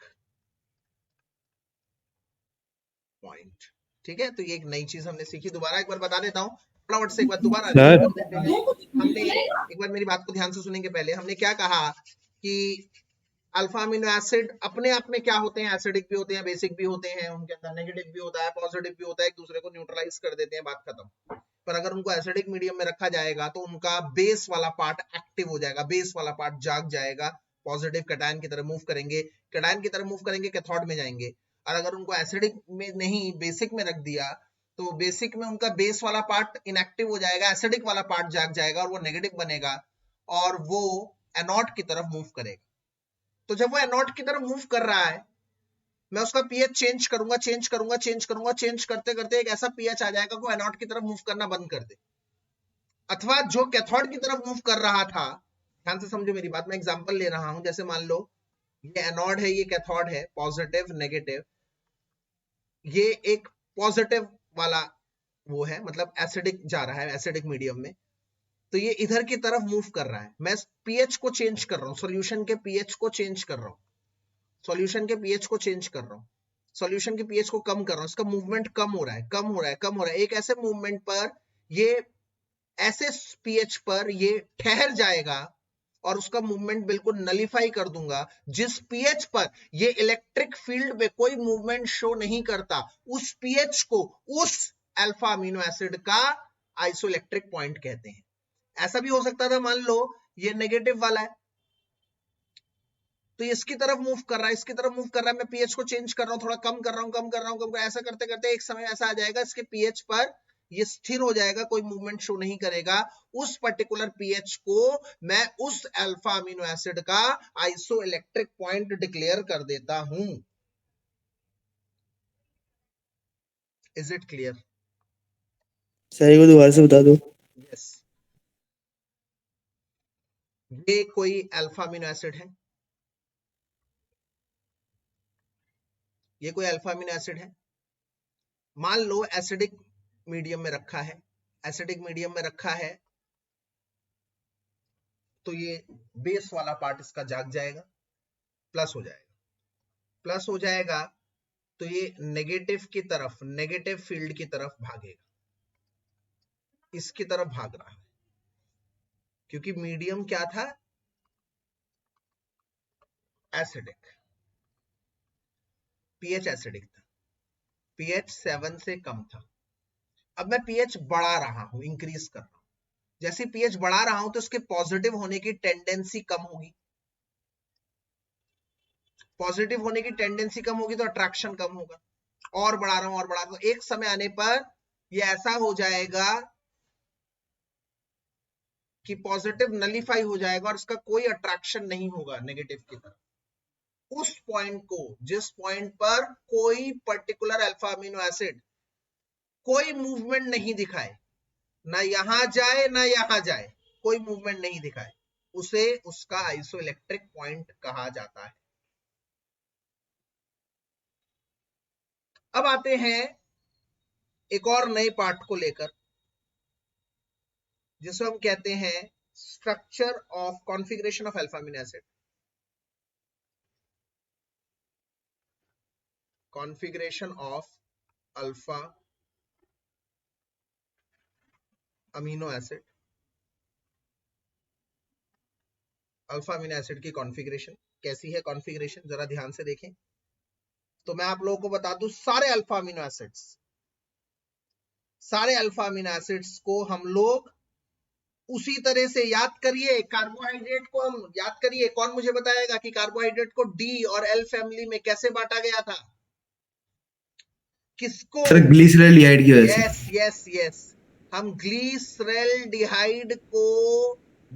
point। ठीक है, तो ये एक नई चीज हमने सीखी। दोबारा एक बार बता देता हूँ फटाफट से, एक बार दोबारा हमने एक बार मेरी बात को ध्यान से सुनेंगे। पहले हमने क्या कहा कि अल्फा अमीनो एसिड अपने आप में क्या होते हैं, एसिडिक भी होते हैं, बेसिक भी होते हैं, उनके अंदर नेगेटिव भी होता है, पॉजिटिव भी होता है, एक दूसरे को न्यूट्रलाइज कर देते हैं, बात खत्म। पर अगर उनको एसिडिक मीडियम में रखा जाएगा तो उनका बेस वाला पार्ट एक्टिव हो जाएगा, बेस वाला पार्ट जाग जाएगा, पॉजिटिव कैटायन की तरफ मूव करेंगे, कैटायन की तरफ मूव करेंगे, कैथोड में जाएंगे। और अगर उनको एसिडिक में नहीं बेसिक में रख दिया तो बेसिक में उनका बेस वाला पार्ट इनएक्टिव हो जाएगा, एसिडिक वाला पार्ट जाग जाएगा और वो नेगेटिव बनेगा और वो एनोड की तरफ मूव करेगा। तो जब वो एनोड की तरफ मूव कर रहा है, मैं उसका पीएच चेंज करूंगा, चेंज करते करते एक ऐसा पीएच आ जाएगा कि एनोड की तरफ मूव करना बंद कर दे। अथवा जो कैथोड की तरफ मूव कर रहा था, ध्यान से समझो मेरी बात, मैं एग्जांपल ले रहा हूं, जैसे मान लो ये एनोड है, ये कैथोड है, पॉजिटिव नेगेटिव, ये एक पॉजिटिव वाला वो है, मतलब एसिडिक जा रहा है, एसिडिक मीडियम में, तो ये इधर की तरफ मूव कर रहा है। मैं पीएच को चेंज कर रहा हूं, सॉल्यूशन के पीएच को चेंज कर रहा हूं, सॉल्यूशन के पीएच को चेंज कर रहा हूं, सॉल्यूशन के पीएच को कम कर रहा हूं, इसका मूवमेंट कम हो रहा है, कम हो रहा है, कम हो रहा है। एक ऐसे मूवमेंट पर ये ऐसे पीएच पर ये ठहर जाएगा और उसका मूवमेंट बिल्कुल नलीफाई कर दूंगा। जिस पीएच पर ये इलेक्ट्रिक फील्ड में कोई मूवमेंट शो नहीं करता, उस पीएच को उस अल्फा अमीनो एसिड का आइसोइलेक्ट्रिक पॉइंट कहते हैं। ऐसा भी हो सकता था, मान लो ये नेगेटिव वाला है तो ये इसकी तरफ मूव कर रहा है, इसकी तरफ मूव कर रहा है, मैं पीएच को चेंज कर रहा हूं, थोड़ा कम कर रहा हूं, कम कर रहा हूं, कम कर, ऐसा करते करते एक समय ऐसा आ जाएगा इसके पीएच पर ये स्थिर हो जाएगा, कोई मूवमेंट शो नहीं करेगा। उस पर्टिकुलर पीएच को मैं उस अल्फा अमीनो एसिड का आइसो इलेक्ट्रिक पॉइंट डिक्लेयर कर देता हूं। Is it clear? सही को दोबारा से बता दो। यस, ये कोई अल्फा अमीनो एसिड है, ये कोई अल्फा अमीनो एसिड है, मान लो एसिडिक मीडियम में रखा है, एसिडिक मीडियम में रखा है तो ये बेस वाला पार्ट इसका जाग जाएगा, प्लस हो जाएगा, प्लस हो जाएगा तो ये नेगेटिव की तरफ, नेगेटिव फील्ड की तरफ भागेगा, इसकी तरफ भाग रहा है, क्योंकि मीडियम क्या था, एसिडिक, पीएच एसिडिक था। pH 7 से कम था। अब मैं pH बढ़ा रहा हूं, इंक्रीज कर रहा हूं। जैसे pH बढ़ा रहा हूं तो उसके पॉजिटिव होने की टेंडेंसी कम होगी। पॉजिटिव होने की टेंडेंसी कम होगी तो अट्रैक्शन कम होगा। और बढ़ा रहा हूं और बढ़ा रहा हूं, एक समय आने पर ये ऐसा हो जाएगा कि पॉजिटिव नलीफाई हो जाएगा और इसका कोई अट्रैक्शन नहीं होगा नेगेटिव की तरफ। उस पॉइंट को, जिस पॉइंट पर कोई पर्टिकुलर अल्फा अमीनो एसिड कोई मूवमेंट नहीं दिखाए, ना यहां जाए ना यहां जाए, कोई मूवमेंट नहीं दिखाए, उसे उसका आइसोइलेक्ट्रिक पॉइंट कहा जाता है। अब आते हैं एक और नए पार्ट को लेकर, जिसे हम कहते हैं structure of configuration of alpha amino acid. Configuration of alpha amino acid. Alpha amino acid की कॉन्फ़िगरेशन कैसी है? कॉन्फ़िगरेशन जरा ध्यान से देखें तो मैं आप लोगों को बता दूं, सारे अल्फा अमीनो एसिड्स को हम लोग उसी तरह से याद करिए। कार्बोहाइड्रेट को हम याद करिए, कौन मुझे बताएगा कि कार्बोहाइड्रेट को डी और एल फैमिली में कैसे बांटा गया था? किसको? सर ग्लिसरॉल्डिहाइड की वजह से। यस यस यस, हम ग्लिसरॉल्डिहाइड को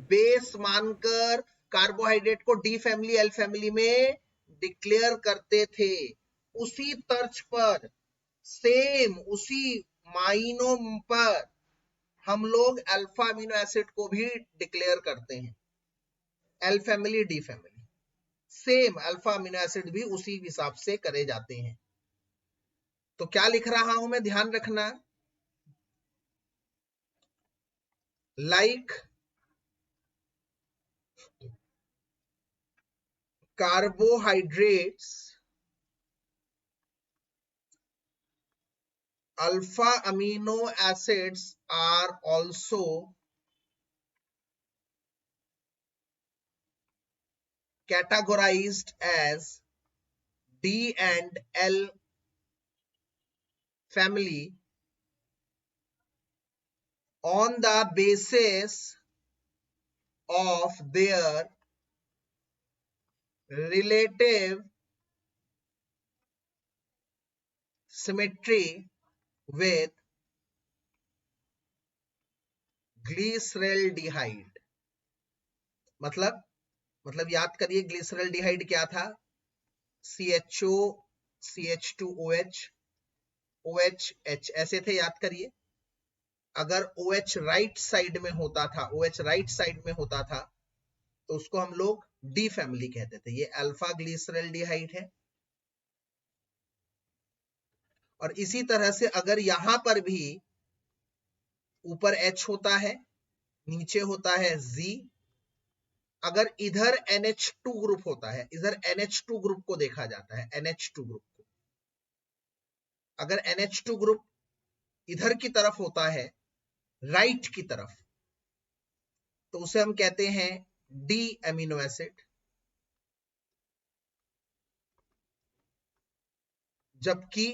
बेस मानकर कार्बोहाइड्रेट को डी फैमिली एल फैमिली में डिक्लेयर करते थे। उसी तर्ज पर, सेम उसी मायनों पर हम लोग अल्फा अमीनो एसिड को भी डिक्लेयर करते हैं, L family D family. Same alpha amino acid भी उसी हिसाब से करे जाते हैं। तो क्या लिख रहा हूं मैं, ध्यान रखना। Like carbohydrates, alpha amino acids are also categorized as D and L family on the basis of their relative symmetry with glyceraldehyde. मतलब याद करिए, ग्लिसरॉल्डिहाइड क्या था? CHO CH2OH OH ऐसे थे, याद करिए। अगर OH राइट साइड में होता था, OH राइट साइड में होता था तो उसको हम लोग डी फैमिली कहते थे। ये अल्फा ग्लिसरॉल्डिहाइड है। और इसी तरह से अगर यहां पर भी ऊपर H होता है, नीचे होता है Z, अगर इधर NH2 ग्रुप होता है, इधर NH2 ग्रुप को देखा जाता है, NH2 ग्रुप को, अगर NH2 ग्रुप इधर की तरफ होता है, राइट की तरफ, तो उसे हम कहते हैं डी अमीनो एसिड। जबकि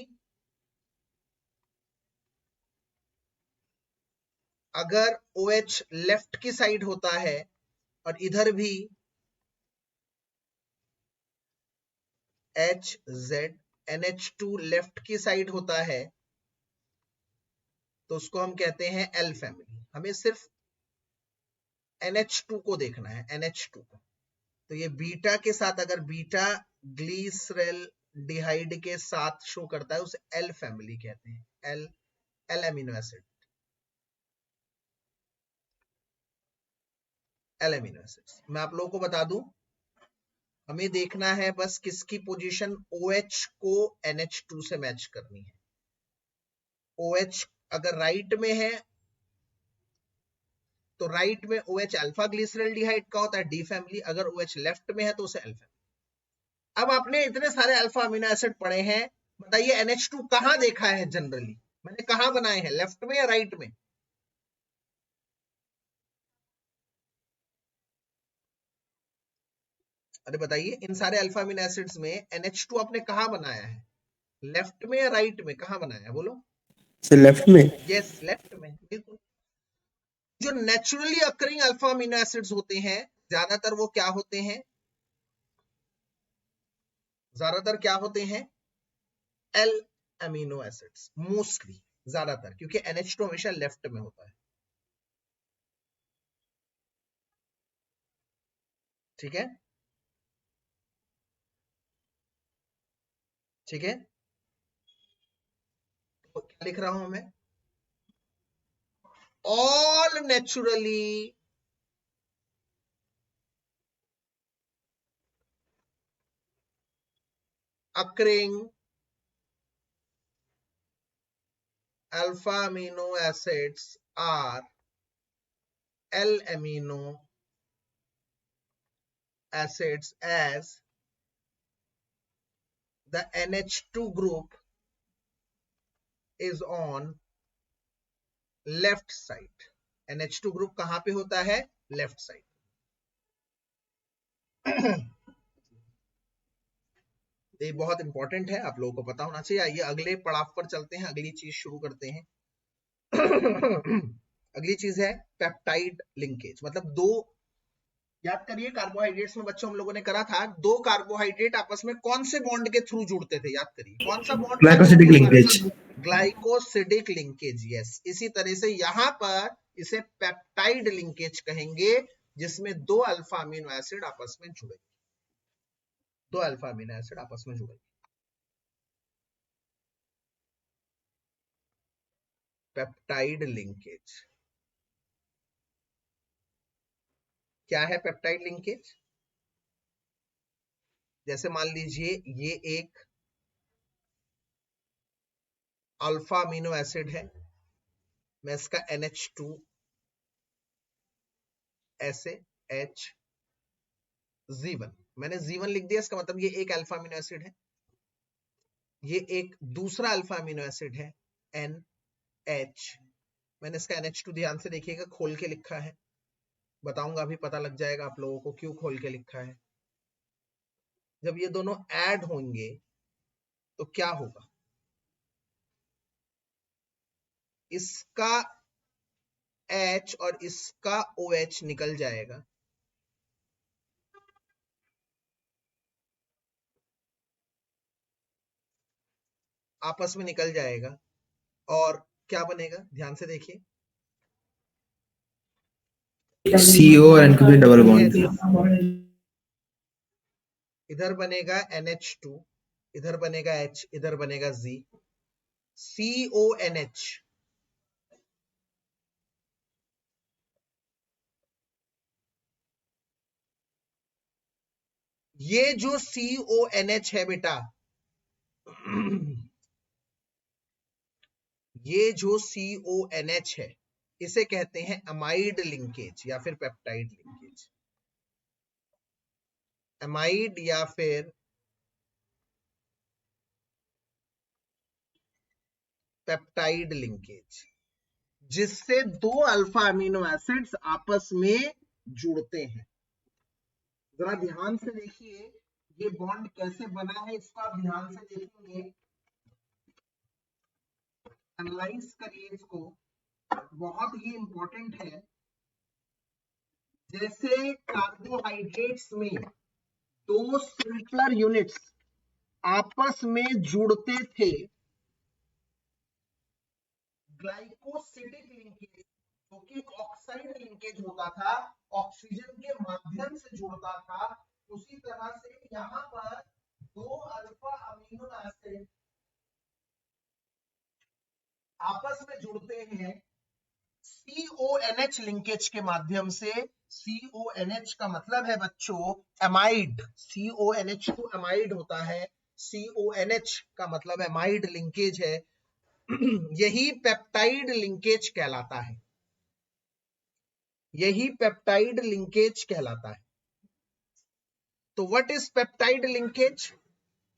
अगर OH लेफ्ट की साइड होता है और इधर भी HZ NH2 लेफ्ट की साइड होता है तो उसको हम कहते हैं एल फैमिली। हमें सिर्फ NH2 को देखना है, NH2 को। तो ये बीटा के साथ, अगर बीटा ग्लिसरॉल्डिहाइड के साथ शो करता है उसे एल फैमिली कहते हैं, L amino acid, L amino acids. मैं आप लोगों को बता दूं, हमें देखना है बस किसकी पोजीशन OH को NH2 से मैच करनी है। OH अगर राइट में है तो राइट में OH अल्फा ग्लिसरॉल्डिहाइड का होता है डी फैमिली, अगर OH लेफ्ट में है तो उसे एल फैमिली। अब आपने इतने सारे अल्फा अमीनो एसिड पढ़े हैं, बताइए NH2 कहां देखा है जनरली? मैंने कहां बनाए हैं, लेफ्ट में या राइट में? अरे बताइए, इन सारे अल्फा अमीनो एसिड्स में NH2 आपने कहां बनाया है, लेफ्ट में या राइट में, कहाँ बनाया है बोलो? सर लेफ्ट में। यस, लेफ्ट में, बिल्कुल। जो naturally occurring alpha amino acids होते हैं ज्यादातर वो क्या होते हैं? ज्यादातर क्या होते हैं? एल अमीनो एसिड्स, मोस्टली, ज्यादातर, क्योंकि NH2 हमेशा लेफ्ट में होता है। ठीक है, ठीक है। तो क्या लिख रहा हूं मैं? All naturally occurring alpha amino acids are L amino acids as the NH2 group is on left side। NH2 group कहां पे होता है? Left side. ये बहुत इंपॉर्टेंट है, आप लोगों को पता होना चाहिए। आइए अगले पड़ाव पर चलते हैं, अगली चीज शुरू करते हैं। अगली चीज है पेप्टाइड लिंकेज। मतलब दो, याद करिए कार्बोहाइड्रेट्स में बच्चों हम लोगों ने करा था, दो कार्बोहाइड्रेट आपस में कौन से बॉन्ड के थ्रू जुड़ते थे? याद करिए, कौन सा बॉन्ड था जो ग्लाइकोसिडिक दो लिंकेज। Glycosidic linkage. यस, इसी तरह से यहां पर इसे पेप्टाइड लिंकेज कहेंगे, जिसमें दो अल्फा अमीनो एसिड आपस में जुड़े, दो अल्फा अमीनो एसिड आपस में जुड़े। पेप्टाइड लिंकेज क्या है? पेप्टाइड लिंकेज, जैसे मान लीजिए ये एक अल्फा अमीनो एसिड है, मैं इसका NH2 ऐसे HZ1, मैंने Z1 लिख दिया, इसका मतलब ये एक अल्फा अमीनो एसिड है। ये एक दूसरा अल्फा अमीनो एसिड है NH, मैंने इसका NH2 ध्यान से देखिएगा खोल के लिखा है, बताऊंगा अभी, पता लग जाएगा आप लोगों को क्यों खोल के लिखा है। जब ये दोनों ऐड होंगे तो क्या होगा? इसका H और इसका OH निकल जाएगा, आपस में निकल जाएगा, और क्या बनेगा? ध्यान से देखिए, CO और N के बीच डबल बॉन्ड। इधर बनेगा NH2, इधर बनेगा H, इधर बनेगा Z, CONH। ये जो CONH है बेटा, ये जो CONH है इसे कहते हैं अमाइड लिंकेज या फिर पेप्टाइड लिंकेज। अमाइड या फिर पेप्टाइड लिंकेज, जिससे दो अल्फा अमीनो एसिड्स आपस में जुड़ते हैं। जरा ध्यान से देखिए ये बॉन्ड कैसे बना है, इसको आप ध्यान से देखेंगे, एनालाइज करिए इसको, बहुत ही इंपॉर्टेंट है। जैसे कार्बोहाइड्रेट्स में दो सिमिलर यूनिट्स आपस में जुड़ते थे, ग्लाइकोसिडिक लिंकेज जो कि एक ऑक्साइड लिंकेज होता था, ऑक्सीजन के माध्यम से जुड़ता था, उसी तरह से यहां पर दो अल्फा अमीनो एसिड आपस में जुड़ते हैं CONH लिंकेज के माध्यम से। CONH का मतलब है बच्चों एमाइड, CONH2 एमाइड होता है, CONH का मतलब एमाइड लिंकेज है। यही पेप्टाइड लिंकेज कहलाता है, यही पेप्टाइड लिंकेज कहलाता है। तो what is peptide linkage?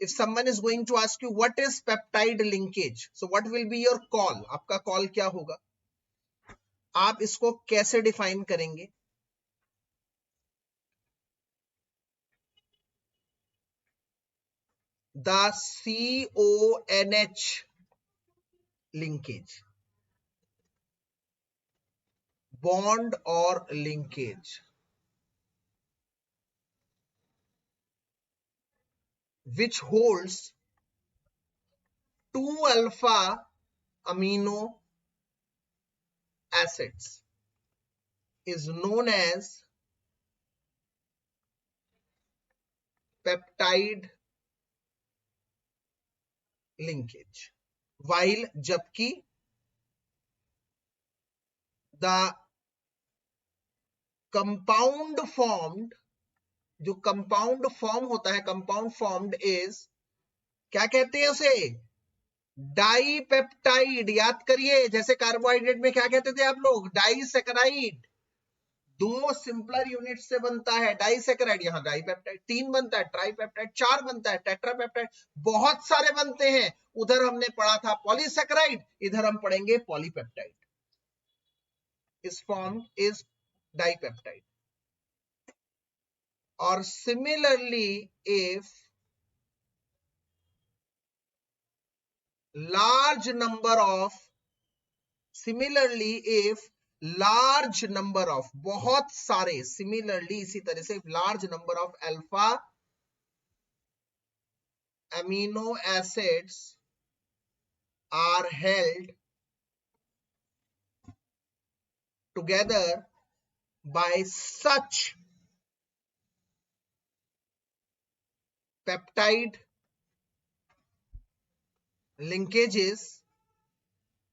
If someone is going to ask you what is peptide linkage, so what will be your call? आपका कॉल क्या होगा? आप इसको कैसे डिफाइन करेंगे? the CONH linkage, bond or linkage, which holds 2 alpha amino acids is known as peptide linkage, while जबकि the compound formed, जो compound form होता है, कंपाउंड फॉर्म्ड इज, क्या कहते हैं उसे, डाइपेप्टाइड। याद करिए, जैसे कार्बोहाइड्रेट में क्या कहते थे आप लोग, डाइसैकेराइड। 2 सिंपलर यूनिट से बनता है डाइसैकेराइड, यहाँ डाइपेप्टाइड। 3 बनता है ट्राइपेप्टाइड, 4 बनता है टेट्रापेप्टाइड, बहुत सारे बनते हैं। उधर हमने पढ़ा था पॉलीसैकेराइड, इधर हम पढ़ेंगे पॉलीपेप्टाइड। इस फॉर्म इज डाइपेप्टाइड। और similarly if large number of बहुत सारे, similarly इसी तरह से large number of alpha amino acids are held together by such peptide linkages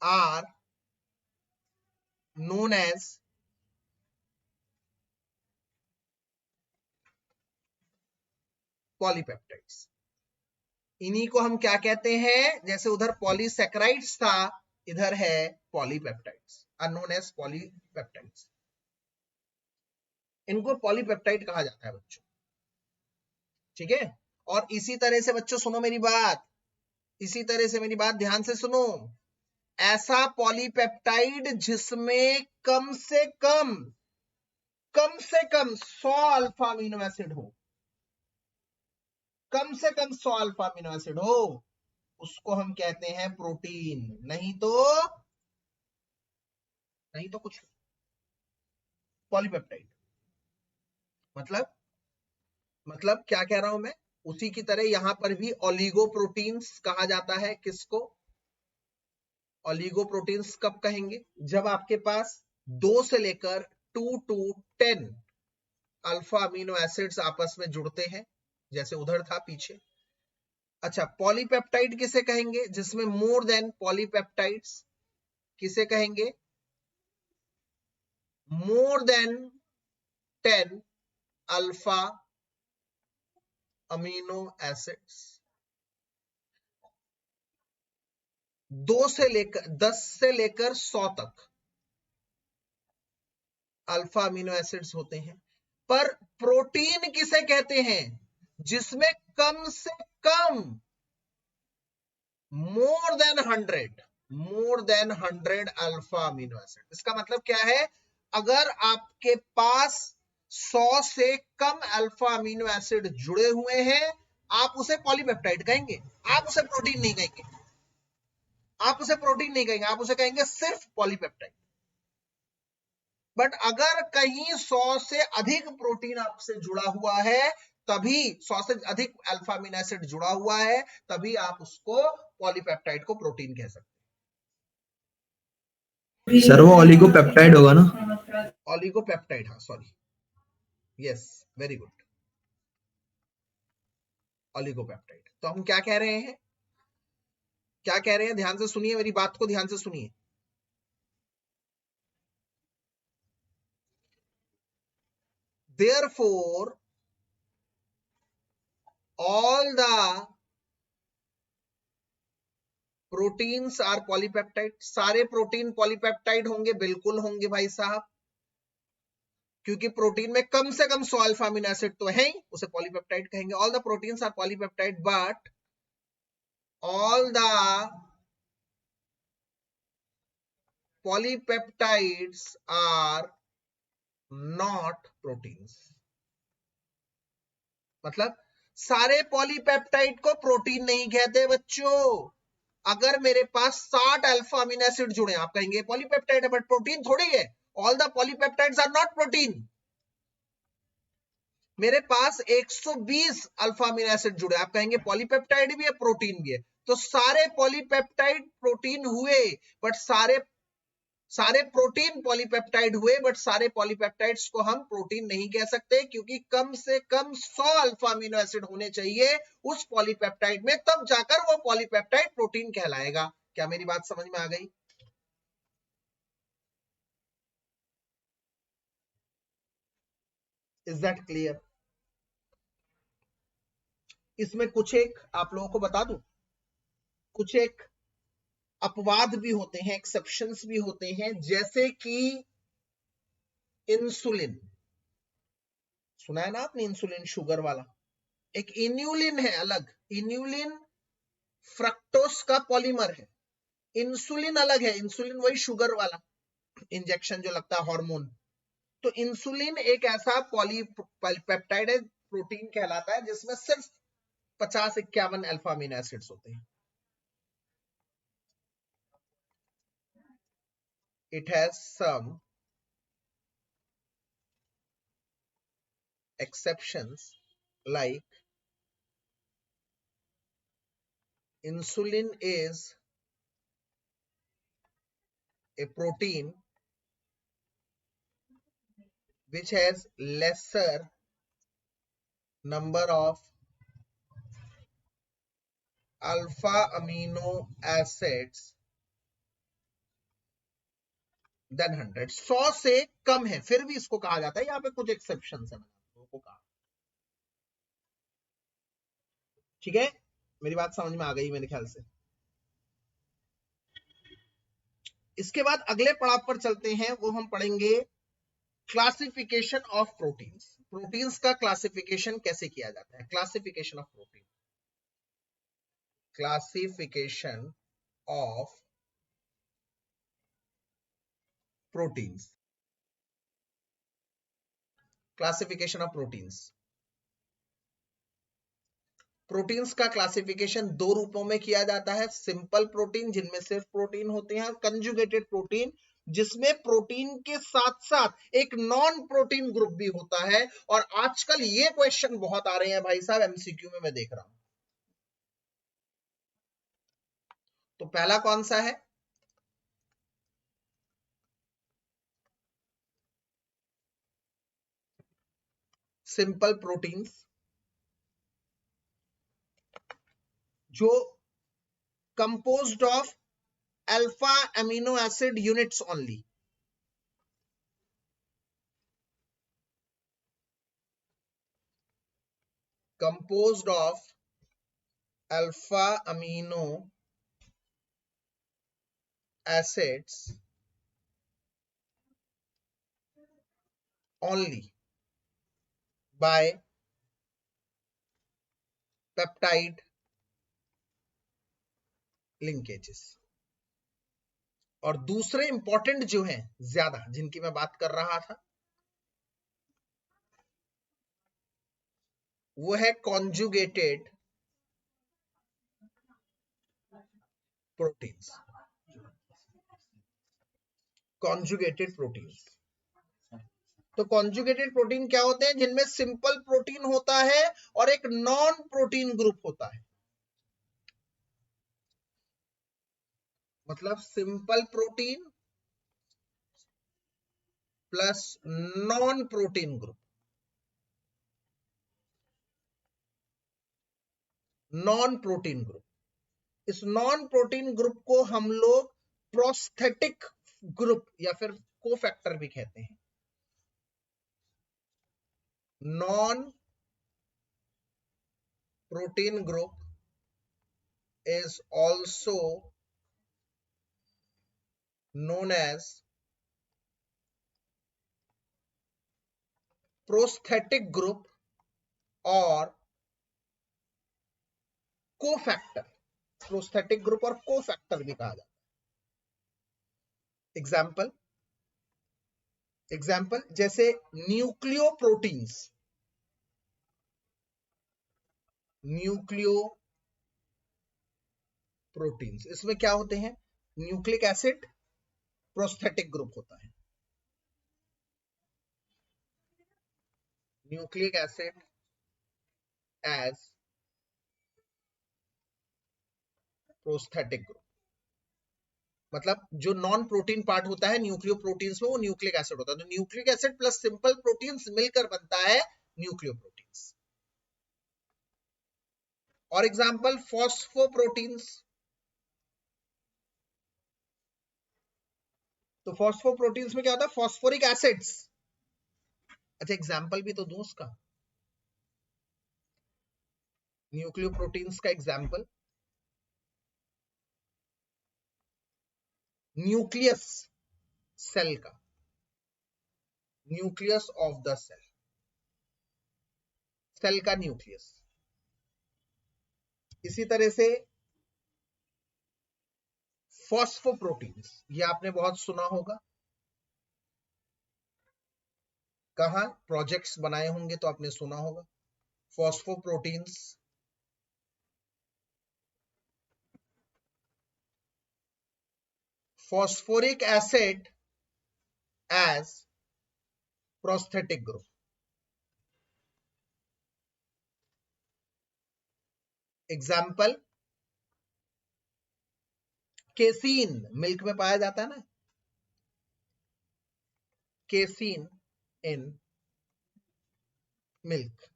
are known as polypeptides. इन्हीं को हम क्या कहते हैं, जैसे उधर पॉलीसैकेराइड्स था, इधर है polypeptides, are known as polypeptides. इनको पॉलीपेप्टाइड कहा जाता है बच्चों, ठीक है। और इसी तरह से बच्चों सुनो मेरी बात, इसी तरह से मेरी बात ध्यान से सुनो, ऐसा पॉलीपेप्टाइड जिसमें कम से कम 100 अल्फा अमीनो एसिड हो, कम से कम 100 अल्फा अमीनो एसिड हो, उसको हम कहते हैं प्रोटीन। नहीं तो कुछ पॉलीपेप्टाइड मतलब क्या कह रहा हूं मैं, उसी की तरह यहां पर भी ओलिगोप्रोटीन्स कहा जाता है। किसको ओलिगोप्रोटीन्स कब कहेंगे, जब आपके पास 2 से लेकर 2 to 10 अल्फा अमीनो एसिड्स आपस में जुड़ते हैं, जैसे उधर था पीछे। अच्छा, पॉलीपेप्टाइड किसे कहेंगे, जिसमें मोर देन पॉलीपेप्टाइड्स किसे कहेंगे, more than 10 alpha amino acids. 10 से लेकर 100 तक अल्फा अमीनो एसिड्स होते हैं। पर प्रोटीन किसे कहते हैं, जिसमें कम से कम more than 100 alpha amino acid. इसका मतलब क्या है, अगर आपके पास 100 से कम अल्फा अमीनो एसिड जुड़े हुए हैं, आप उसे पॉलीपेप्टाइड कहेंगे, आप उसे प्रोटीन नहीं कहेंगे, आप उसे कहेंगे सिर्फ पॉलीपेप्टाइड। बट अगर कहीं 100 से अधिक प्रोटीन आपसे जुड़ा हुआ है, तभी 100 से अधिक अल्फा अमीनो एसिड जुड़ा हुआ है, तभी आप उसको पॉलीपेप्टाइड को प्रोटीन कह सकते हैं। सर वो ओलिगोपेप्टाइड होगा ना, ओलिगोपेप्टाइड, हाँ sorry, yes very good, oligopeptide. तो हम क्या कह रहे हैं, ध्यान से सुनिए, मेरी बात को ध्यान से सुनिए। Therefore, all the proteins are polypeptide। सारे प्रोटीन पॉलीपेप्टाइड होंगे, बिल्कुल होंगे भाई साहब, क्योंकि प्रोटीन में कम से कम 100 अल्फा अमीनो एसिड तो है ही, उसे पॉलीपेप्टाइड कहेंगे। All the proteins are polypeptide, but all the polypeptides are not proteins। मतलब सारे पॉलीपेप्टाइड को प्रोटीन नहीं कहते बच्चों। अगर मेरे पास 60 अल्फा अमीनो एसिड जुड़े, आप कहेंगे पॉलीपेप्टाइड है, बट प्रोटीन थोड़ी है। All the polypeptides are not protein. मेरे पास 120 अल्फा अमीनो एसिड जुड़े, आप कहेंगे पॉलीपेप्टाइड भी है, प्रोटीन भी है। तो सारे पॉलीपेप्टाइड प्रोटीन हुए, बट सारे प्रोटीन पॉलीपेप्टाइड हुए, बट सारे पॉलीपेप्टाइड्स को हम प्रोटीन नहीं कह सकते, क्योंकि कम से कम 100 अल्फा अमीनो एसिड होने चाहिए उस पॉलीपेप्टाइड में, तब जाकर वो पॉलीपेप्टाइड प्रोटीन कहलाएगा। क्या मेरी बात समझ में आ गई? Is that clear? इसमें कुछ एक आप लोगों को बता दूं, कुछ एक अपवाद भी होते हैं, एक्सेप्शंस भी होते हैं, जैसे कि इंसुलिन। सुना है ना आपने इंसुलिन, शुगर वाला। एक इन्यूलिन है अलग, इन्यूलिन फ्रक्टोस का पॉलीमर है। इंसुलिन अलग है, इंसुलिन वही शुगर वाला इंजेक्शन जो लगता है, हार्मोन। तो इंसुलिन एक ऐसा पॉलीपेप्टाइड है, प्रोटीन कहलाता है, जिसमें सिर्फ 50-51 अल्फा अमीनो एसिड्स होते हैं। It has some exceptions, like insulin is a protein which has lesser number of alpha amino acids than 100। 100 से कम है, फिर भी इसको कहा जाता है। यहाँ पे कुछ एक्सेप्शन है, मैंने को कहा। ठीक है, मेरी बात समझ में आ गई मेरे ख्याल से। इसके बाद अगले पड़ाव पर चलते हैं, वो हम पढ़ेंगे क्लासिफिकेशन ऑफ प्रोटीन्स। प्रोटीन्स का क्लासिफिकेशन कैसे किया जाता है? Classification of protein, classification of proteins, classification of proteins. Proteins का क्लासिफिकेशन दो रूपों में किया जाता है, सिंपल प्रोटीन जिनमें सिर्फ प्रोटीन होते हैं, और कंजुगेटेड प्रोटीन जिसमें प्रोटीन के साथ साथ एक नॉन प्रोटीन ग्रुप भी होता है। और आजकल ये क्वेश्चन बहुत आ रहे हैं भाई साहब, एमसीक्यू में मैं देख रहा हूं। तो पहला कौन सा है? सिंपल प्रोटीन्स, जो composed of alpha amino acid units only. Composed of alpha amino acids only by peptide linkages। और दूसरे इंपॉर्टेंट जो हैं ज्यादा, जिनकी मैं बात कर रहा था, वो है कॉन्जुगेटेड प्रोटीन्स। कॉन्जुगेटेड प्रोटीन्स, तो कॉन्जुगेटेड प्रोटीन क्या होते हैं? जिनमें सिंपल प्रोटीन होता है और एक नॉन प्रोटीन ग्रुप होता है। मतलब simple protein plus non protein group. Non protein group, इस नॉन प्रोटीन ग्रुप को हम लोग प्रोस्थेटिक ग्रुप या फिर कोफैक्टर भी कहते हैं। Non protein group is also known as prosthetic group और कोफैक्टर। प्रोस्थेटिक ग्रुप और कोफैक्टर भी कहा जाता है। एग्जाम्पल जैसे न्यूक्लियोप्रोटीन्स, न्यूक्लियो प्रोटीन्स। इसमें क्या होते हैं? न्यूक्लिक एसिड प्रोस्थेटिक ग्रुप होता है, nucleic acid as prosthetic group, मतलब जो नॉन प्रोटीन पार्ट होता है न्यूक्लियो प्रोटीन्स में, वो न्यूक्लिक एसिड होता है। तो nucleic acid plus simple proteins मिलकर बनता है न्यूक्लियो प्रोटीन्स। और एग्जांपल फॉस्फोप्रोटीन्स। तो फॉस्फोप्रोटीन्स में क्या होता है? Phosphoric acids. अच्छा, एग्जांपल भी तो दूं उसका, न्यूक्लियो प्रोटीन्स का एग्जांपल, न्यूक्लियस सेल का, nucleus of the cell, cell का न्यूक्लियस। इसी तरह से फॉस्फोप्रोटीन्स, ये आपने बहुत सुना होगा, कहा प्रोजेक्ट्स बनाए होंगे तो आपने सुना होगा फॉस्फोप्रोटीन्स। phosphoric acid as prosthetic group। Example, casein milk में पाया जाता है ना, केसीन इन मिल्क,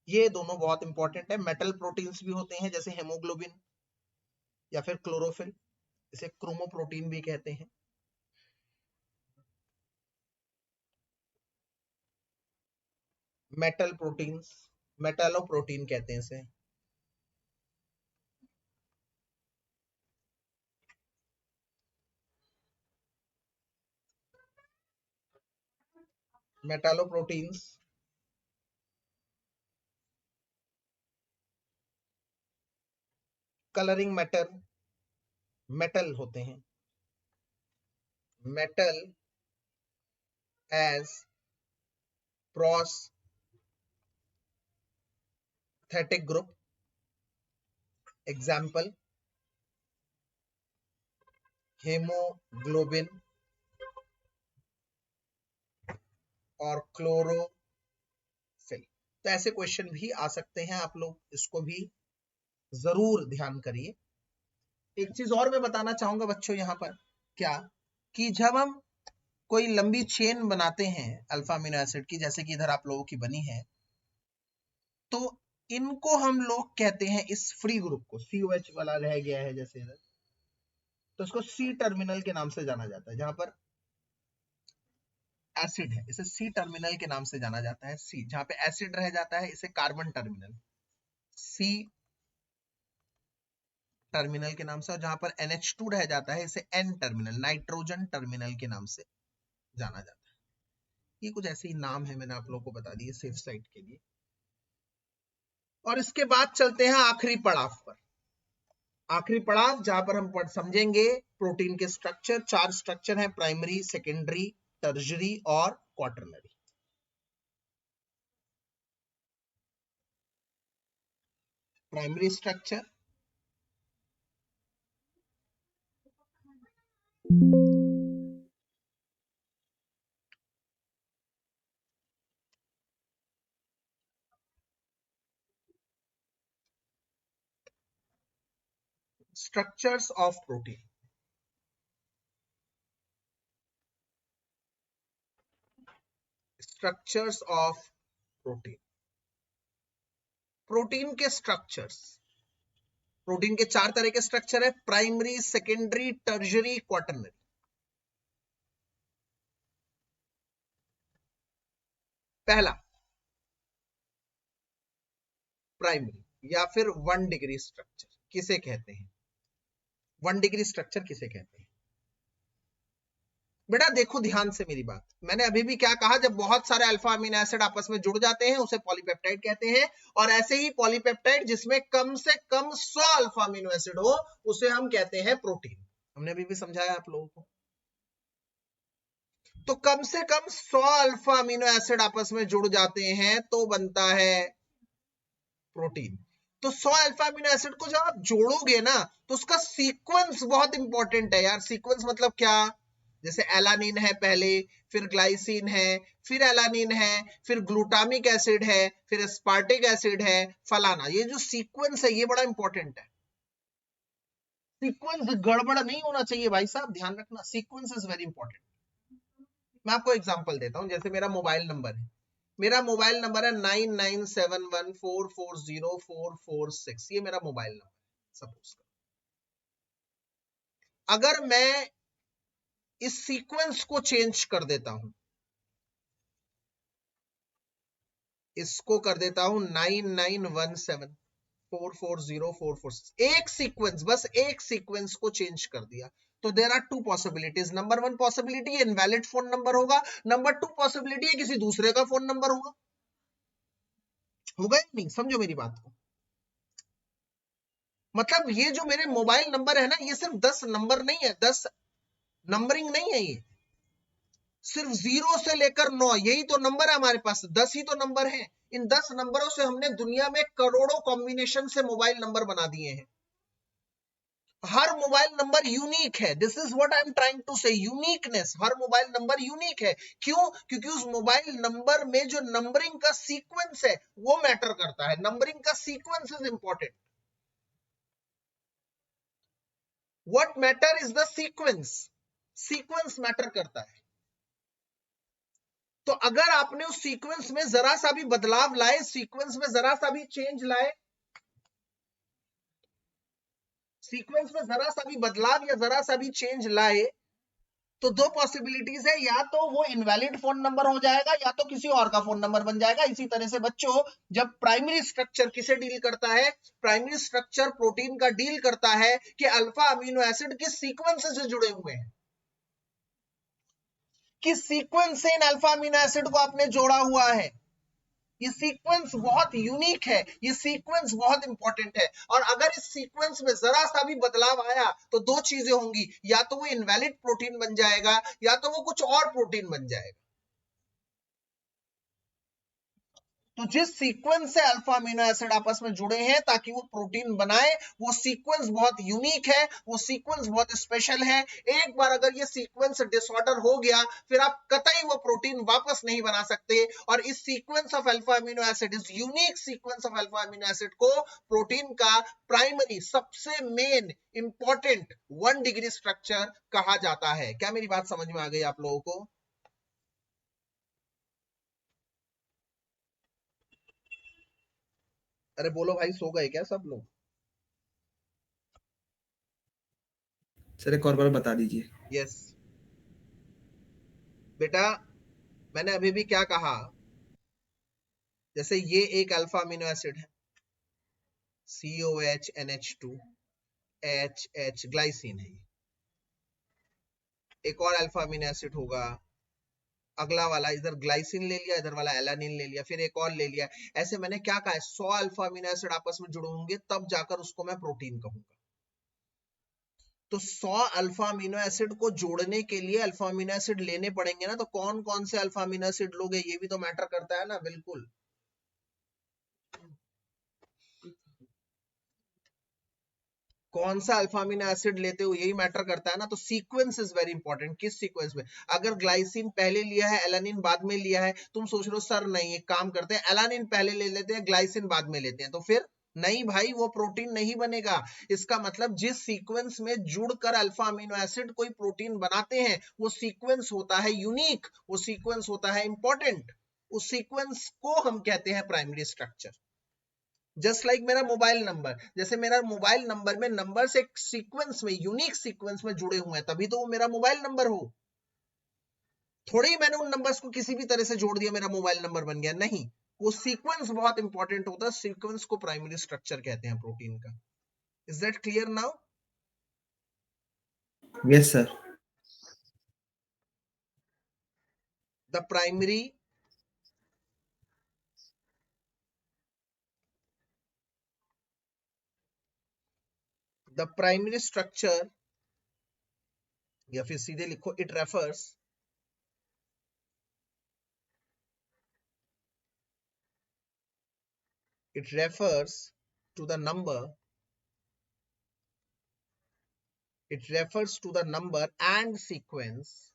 ये दोनों बहुत इंपॉर्टेंट है। मेटल प्रोटीन्स भी होते हैं जैसे हेमोग्लोबिन या फिर क्लोरोफिल, इसे क्रोमोप्रोटीन भी कहते हैं। मेटल प्रोटीन्स, मेटालोप्रोटीन कहते हैं इसे। मेटालोप्रोटीन्स कलरिंग मैटर, मेटल होते हैं, metal as prosthetic group. Example, haemoglobin और क्लोरोफिल। तो ऐसे क्वेश्चन भी आ सकते हैं, आप लोग इसको भी जरूर ध्यान करिए। एक चीज और मैं बताना चाहूंगा बच्चों यहाँ पर, क्या कि जब हम कोई लंबी चेन बनाते हैं अल्फा अमीनो एसिड की, जैसे कि इधर आप लोगों की बनी है, तो इनको हम लोग कहते हैं, इस फ्री ग्रुप को, COH वाला रह गया है जैसे इधर, तो इसको C टर्मिनल के नाम से जाना जाता है। जहां पर एसिड है इसे C टर्मिनल के नाम से जाना जाता है। C जहां पे एसिड रह जाता है इसे कार्बन टर्मिनल, C टर्मिनल के नाम से, और जहां पर NH2 रह जाता है इसे N टर्मिनल, नाइट्रोजन टर्मिनल के नाम से जाना जाता है। ये कुछ ऐसे ही नाम है, मैंने आप लोगों को बता दिए सेफ साइड के लिए। और इसके बाद चलते हैं आखिरी पड़ाव पर। आखिरी पड़ाव जहां पर हम समझेंगे प्रोटीन के स्ट्रक्चर। 4 स्ट्रक्चर हैं, प्राइमरी, सेकेंडरी, टर्शरी और quaternary. Primary structure, structures of protein. Structures of protein, protein के स्ट्रक्चर्स, प्रोटीन के 4 तरह के स्ट्रक्चर है, प्राइमरी, सेकेंडरी, टर्शरी, क्वाटरनरी। पहला प्राइमरी या फिर 1 डिग्री स्ट्रक्चर किसे कहते हैं? 1 डिग्री स्ट्रक्चर किसे कहते हैं? बेटा देखो ध्यान से मेरी बात, मैंने अभी भी क्या कहा, जब बहुत सारे अल्फा अमीनो एसिड आपस में जुड़ जाते हैं उसे पॉलीपेप्टाइड कहते हैं। और ऐसे ही पॉलीपेप्टाइड जिसमें कम से कम 100 अल्फा अमीनो एसिड हो उसे हम कहते हैं प्रोटीन। हमने अभी भी समझाया आप लोगों को। तो कम से कम 100 अल्फा अमीनो एसिड आपस में जुड़ जाते हैं तो बनता है प्रोटीन। तो 100 अल्फा अमीनो एसिड को जब आप जोड़ोगे ना तो उसका सीक्वेंस बहुत इंपॉर्टेंट है यार। सीक्वेंस मतलब क्या, जैसे एलानिन है पहले, फिर ग्लाइसिन है, फिर एलानिन है, फिर ग्लूटामिक एसिड है, फिर एस्पार्टिक एसिड है, फलाना। ये जो सीक्वेंस है ये बड़ा इंपॉर्टेंट है। सीक्वेंस गड़बड़ नहीं होना चाहिए भाई साहब, ध्यान रखना, सीक्वेंस इज वेरी इंपॉर्टेंट। मैं आपको एग्जांपल देता हूं, जैसे मेरा मोबाइल नंबर है, मेरा मोबाइल नंबर है 9971440446, ये मेरा मोबाइल नंबर है सपोज। अगर मैं इस सीक्वेंस को चेंज कर देता हूं, इसको कर देता हूं 9917440446, एक सीक्वेंस, बस एक सीक्वेंस को चेंज कर दिया, तो there are two possibilities. Number one possibility invalid phone number होगा, नंबर टू पॉसिबिलिटी है किसी दूसरे का फोन नंबर होगा। नहीं, समझो मेरी बात को। मतलब ये जो मेरे मोबाइल नंबर है ना, ये सिर्फ 10 नंबर नहीं है, 10 नंबरिंग नहीं है, ये सिर्फ 0 से लेकर 9 यही तो नंबर है हमारे पास, 10 ही तो नंबर है। इन 10 नंबरों से हमने दुनिया में करोड़ों कॉम्बिनेशन से मोबाइल नंबर बना दिए हैं। हर मोबाइल नंबर यूनिक है, this is what I am trying to say, uniqueness. हर मोबाइल नंबर यूनिक है, क्यों? क्योंकि उस मोबाइल नंबर में जो नंबरिंग का सीक्वेंस है वो मैटर करता है, नंबरिंग का sequence is important. What matter is the sequence, sequence matter करता है। तो अगर आपने उस सीक्वेंस में जरा सा भी बदलाव लाए, सीक्वेंस में जरा सा भी चेंज लाए, सीक्वेंस में जरा सा भी बदलाव या जरा सा भी चेंज लाए, तो दो पॉसिबिलिटीज है, या तो वो इनवैलिड फोन नंबर हो जाएगा या तो किसी और का फोन नंबर बन जाएगा। इसी तरह से बच्चों, जब प्राइमरी स्ट्रक्चर किसे डील करता है, प्राइमरी स्ट्रक्चर प्रोटीन का डील करता है कि अल्फा अमीनो एसिड किस सीक्वेंस से जुड़े हुए हैं, किस सीक्वेंस से इन अल्फा अमीनो एसिड को आपने जोड़ा हुआ है। ये सीक्वेंस बहुत यूनिक है, ये सीक्वेंस बहुत इंपॉर्टेंट है। और अगर इस सीक्वेंस में जरा सा भी बदलाव आया तो दो चीजें होंगी, या तो वो इनवैलिड प्रोटीन बन जाएगा या तो वो कुछ और प्रोटीन बन जाएगा। तो जिस सीक्वेंस से अल्फा अमीनो एसिड आपस में जुड़े हैं ताकि वो प्रोटीन बनाए, वो सीक्वेंस बहुत यूनिक है, वो सीक्वेंस बहुत स्पेशल है। एक बार अगर ये सीक्वेंस डिसऑर्डर हो गया फिर आप कतई वो प्रोटीन वापस नहीं बना सकते। और इस sequence of alpha amino acid, इस unique sequence of alpha amino acid को प्रोटीन का प्राइमरी, सबसे मेन इंपॉर्टेंट 1 डिग्री स्ट्रक्चर कहा जाता है। क्या मेरी बात समझ में आ गई आप लोगों को? अरे बोलो भाई, सो गए क्या सब लोग? सर एक और बार बता दीजिए। यस बेटा, मैंने अभी भी क्या कहा, जैसे ये एक अल्फा अमीनो एसिड है, COH NH2 ग्लाइसिन है। एक और अल्फा अमीनो एसिड होगा, अगला वाला इधर ग्लाइसिन ले लिया, इधर वाला एलानिन ले लिया, फिर एक और ले लिया। ऐसे मैंने क्या कहा है, 100 अल्फा अमीनो एसिड आपस में जुड़े होंगे तब जाकर उसको मैं प्रोटीन कहूंगा। तो 100 अल्फा अमीनो एसिड को जोड़ने के लिए अल्फा अमीनो एसिड लेने पड़ेंगे ना, तो कौन कौन से अल्फा अमीनो एसिड लोगे ये भी तो मैटर करता है ना। बिल्कुल, कौन सा अल्फा अमीनो एसिड लेते हो यही मैटर करता है ना। तो सीक्वेंस इज वेरी इंपॉर्टेंट, किस सीक्वेंस में। अगर ग्लाइसिन पहले लिया है, एलानिन बाद में लिया है, तुम सोच रहे हो सर नहीं, एक काम करते हैं एलानिन पहले ले लेते हैं, ग्लाइसिन बाद में लेते हैं, तो फिर नहीं भाई, वो प्रोटीन नहीं बनेगा। इसका मतलब जिस सीक्वेंस में जुड़कर अल्फा अमीनो एसिड कोई प्रोटीन बनाते हैं वो सीक्वेंस होता है यूनिक, वो सीक्वेंस होता है इंपॉर्टेंट, उस सीक्वेंस को हम कहते हैं प्राइमरी स्ट्रक्चर। जस्ट लाइक मेरा मोबाइल नंबर, जैसे मेरा मोबाइल नंबर में नंबर्स एक सीक्वेंस में, यूनिक सीक्वेंस में जुड़े हुए हैं तभी तो वो मेरा मोबाइल नंबर हो। थोड़ी ही मैंने उन नंबर्स को किसी भी तरह से जोड़ दिया मेरा मोबाइल नंबर बन गया, नहीं। वो सीक्वेंस बहुत इंपॉर्टेंट होता है, सीक्वेंस को प्राइमरी स्ट्रक्चर कहते हैं प्रोटीन का। Is that clear now? Yes sir. The primary structure, या फिर सीधे लिखो, it refers It refers to the number. It refers to the number and sequence,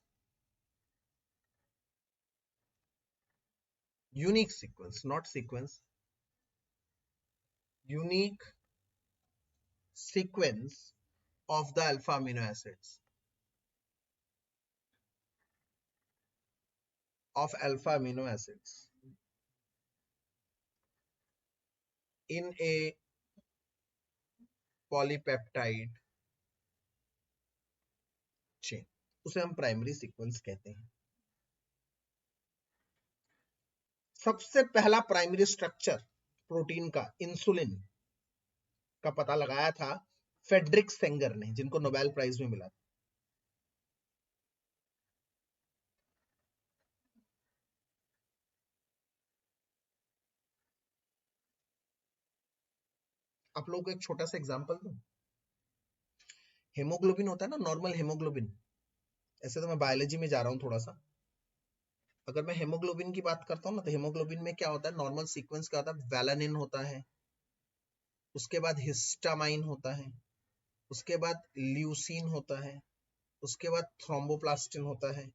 unique sequence, not sequence, unique sequence of the alpha amino acids, in a polypeptide chain. उसे हम primary sequence कहते हैं. सबसे पहला primary structure protein का, insulin का पता लगाया था फेडरिक सेंगर ने, जिनको नोबेल प्राइज में मिला था. आप लोगों को एक छोटा सा एग्जांपल दूं. हेमोग्लोबिन होता है ना, नॉर्मल हेमोग्लोबिन. ऐसे तो मैं बायोलॉजी में जा रहा हूं थोड़ा सा. अगर मैं हेमोग्लोबिन की बात करता हूं ना, तो हेमोग्लोबिन में क्या होता है, नॉर्मल सीक्वेंस क्या होता है, वेलानिन होता है, उसके बाद हिस्टामाइन होता है, उसके बाद ल्यूसीन होता है, उसके बाद थ्रोम्बोप्लास्टिन होता है,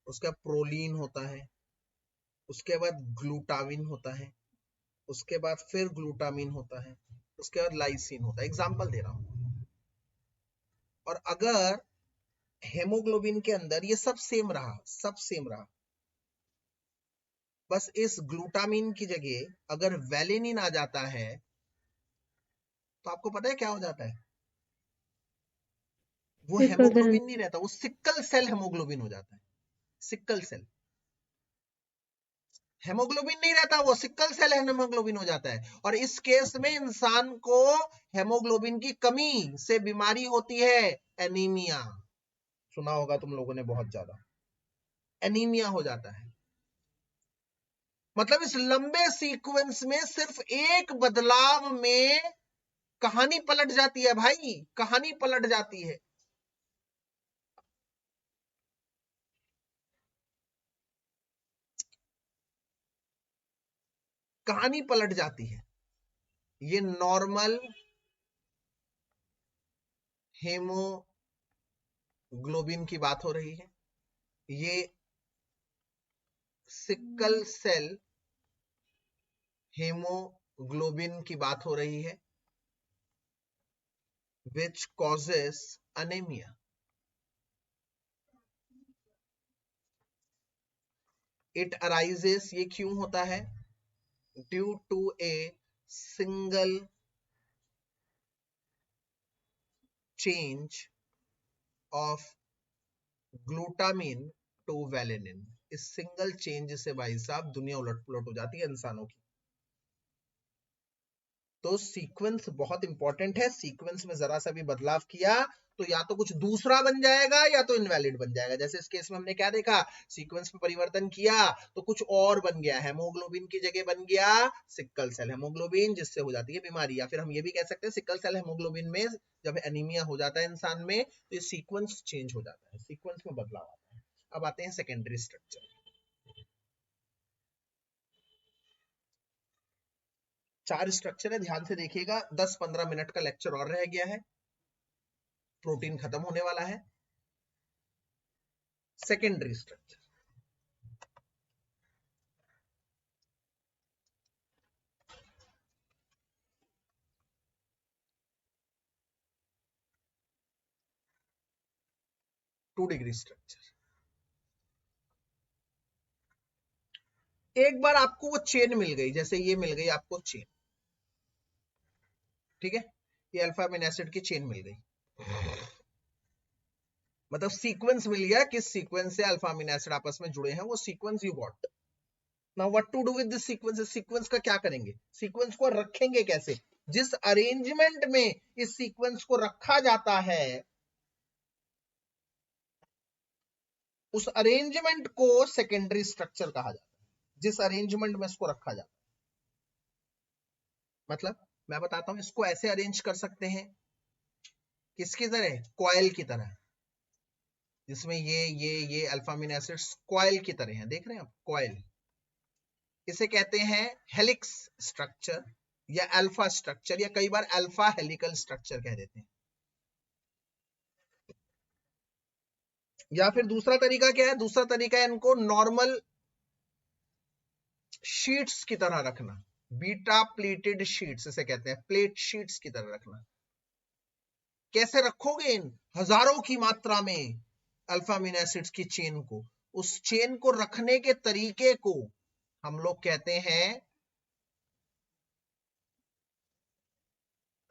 उसके बाद प्रोलीन होता है, उसके बाद ग्लूटामिन होता है, उसके बाद फिर ग्लूटामिन होता है, उसके बाद लाइसिन होता है. एग्जांपल दे रहा हूं. और अगर हेमोग्लोबिन के अंदर ये सब सेम रहा, बस इस ग्लूटामिन की जगह अगर वेलिनिन आ जाता है, तो आपको पता है क्या हो जाता है? वो हेमोग्लोबिन नहीं रहता, वो सिक्कल सेल हेमोग्लोबिन हो जाता है. सिक्कल सेल हेमोग्लोबिन नहीं रहता, वो सिक्कल सेल हेमोग्लोबिन हो जाता है. और इस केस में इंसान को हेमोग्लोबिन की कमी से बीमारी होती है, एनीमिया. सुना होगा तुम लोगों ने बहुत ज्यादा. एनीमिया हो जाता है. मतलब इस लंबे सीक्वेंस में सिर्फ एक बदलाव में कहानी पलट जाती है भाई, कहानी पलट जाती है. कहानी पलट जाती है. ये नॉर्मल हेमोग्लोबिन की बात हो रही है, ये सिक्कल सेल हेमोग्लोबिन की बात हो रही है, which causes anemia. It arises, ये क्यों होता है? Due to a single change of glutamine to valine. इस सिंगल चेंज से भाई साहब दुनिया उलट पुलट हो जाती है इंसानों की. तो सीक्वेंस बहुत इंपॉर्टेंट है. सीक्वेंस में जरा सा भी बदलाव किया तो या तो कुछ दूसरा बन जाएगा या तो इनवैलिड बन जाएगा. जैसे इस केस में हमने क्या देखा, सीक्वेंस में परिवर्तन किया तो कुछ और बन गया, हेमोग्लोबिन की जगह बन गया सिक्कल सेल हेमोग्लोबिन, जिससे हो जाती है बीमारी. या फिर हम ये भी कह सकते हैं सिक्कल सेल हेमोग्लोबिन में जब एनीमिया हो जाता है इंसान में, तो ये सीक्वेंस चेंज हो जाता है, सीक्वेंस में बदलाव आता है. अब आते हैं सेकेंडरी स्ट्रक्चर. 4 स्ट्रक्चर है, ध्यान से देखिएगा. 10-15 मिनट का लेक्चर और रह गया है, प्रोटीन खत्म होने वाला है. Secondary structure. Two degree structure. एक बार आपको वो चेन मिल गई, जैसे ये मिल गई आपको चेन, ठीक है, ये अल्फा अमीनो एसिड की चेन मिल गई, मतलब सीक्वेंस मिल गया, किस सीक्वेंस से अल्फा अमीनो एसिड आपस में जुड़े हैं, वो sequence you got. Now what to do with this sequence. Sequence का क्या करेंगे, सीक्वेंस को रखेंगे कैसे? जिस अरेंजमेंट में इस सीक्वेंस को रखा जाता है, उस अरेंजमेंट को सेकेंडरी स्ट्रक्चर कहा जाता है. जिस अरेंजमेंट में इसको रखा जाता है, मतलब मैं बताता हूं, इसको ऐसे अरेंज कर सकते हैं, किसकी तरह, कॉइल की तरह, जिसमें ये अल्फा अमीनो एसिड्स कॉइल की तरह हैं. देख रहे हैं आप, कॉइल. इसे कहते हैं हेलिक्स स्ट्रक्चर. या अल्फा स्ट्रक्चर, या कई बार अल्फा हेलिकल स्ट्रक्चर कह देते हैं। या फिर दूसरा तरीका क्या है, दूसरा तरीका है इनको नॉर्मल शीट्स की तरह रखना, बीटा प्लेटेड शीट्स इसे कहते हैं, प्लेट शीट्स की तरह रखना। कैसे रखोगे इन हजारों की मात्रा में अल्फा अमीनो एसिड्स की चेन को, उस चेन को रखने के तरीके को हम लोग कहते हैं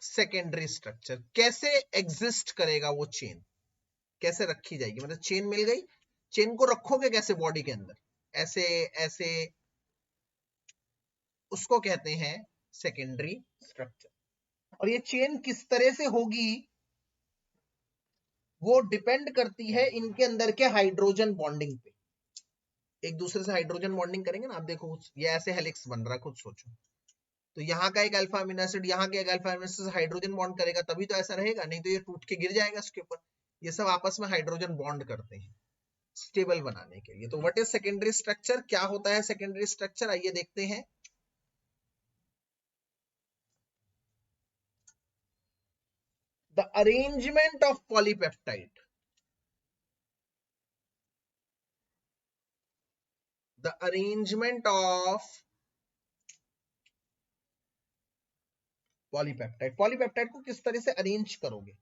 सेकेंडरी स्ट्रक्चर। कैसे एग्जिस्ट करेगा वो चेन, कैसे रखी जाएगी, मतलब चेन मिल गई, चेन को रखोगे कैसे बॉडी के अंदर, ऐसे ऐसे, उसको कहते हैं सेकेंडरी स्ट्रक्चर। और ये चेन किस तरह से होगी वो डिपेंड करती है इनके अंदर के हाइड्रोजन बॉन्डिंग पे। एक दूसरे से हाइड्रोजन बॉन्डिंग करेंगे ना, आप देखो ये ऐसे हेलिक्स बन रहा है, खुद सोचो, तो यहाँ का एक अल्फा अमीनो एसिड यहाँ के एक अल्फा अमीनो एसिड से हाइड्रोजन बॉन्ड करेगा तभी तो ऐसा रहेगा, नहीं तो ये टूट के गिर जाएगा इसके ऊपर। ये सब आपस में हाइड्रोजन बॉन्ड करते हैं स्टेबल बनाने के लिए। तो व्हाट इज सेकेंडरी स्ट्रक्चर, क्या होता है सेकेंडरी स्ट्रक्चर, आइए देखते हैं। The arrangement of polypeptide, the arrangement of polypeptide, polypeptide को किस तरह से अरेंज करोगे,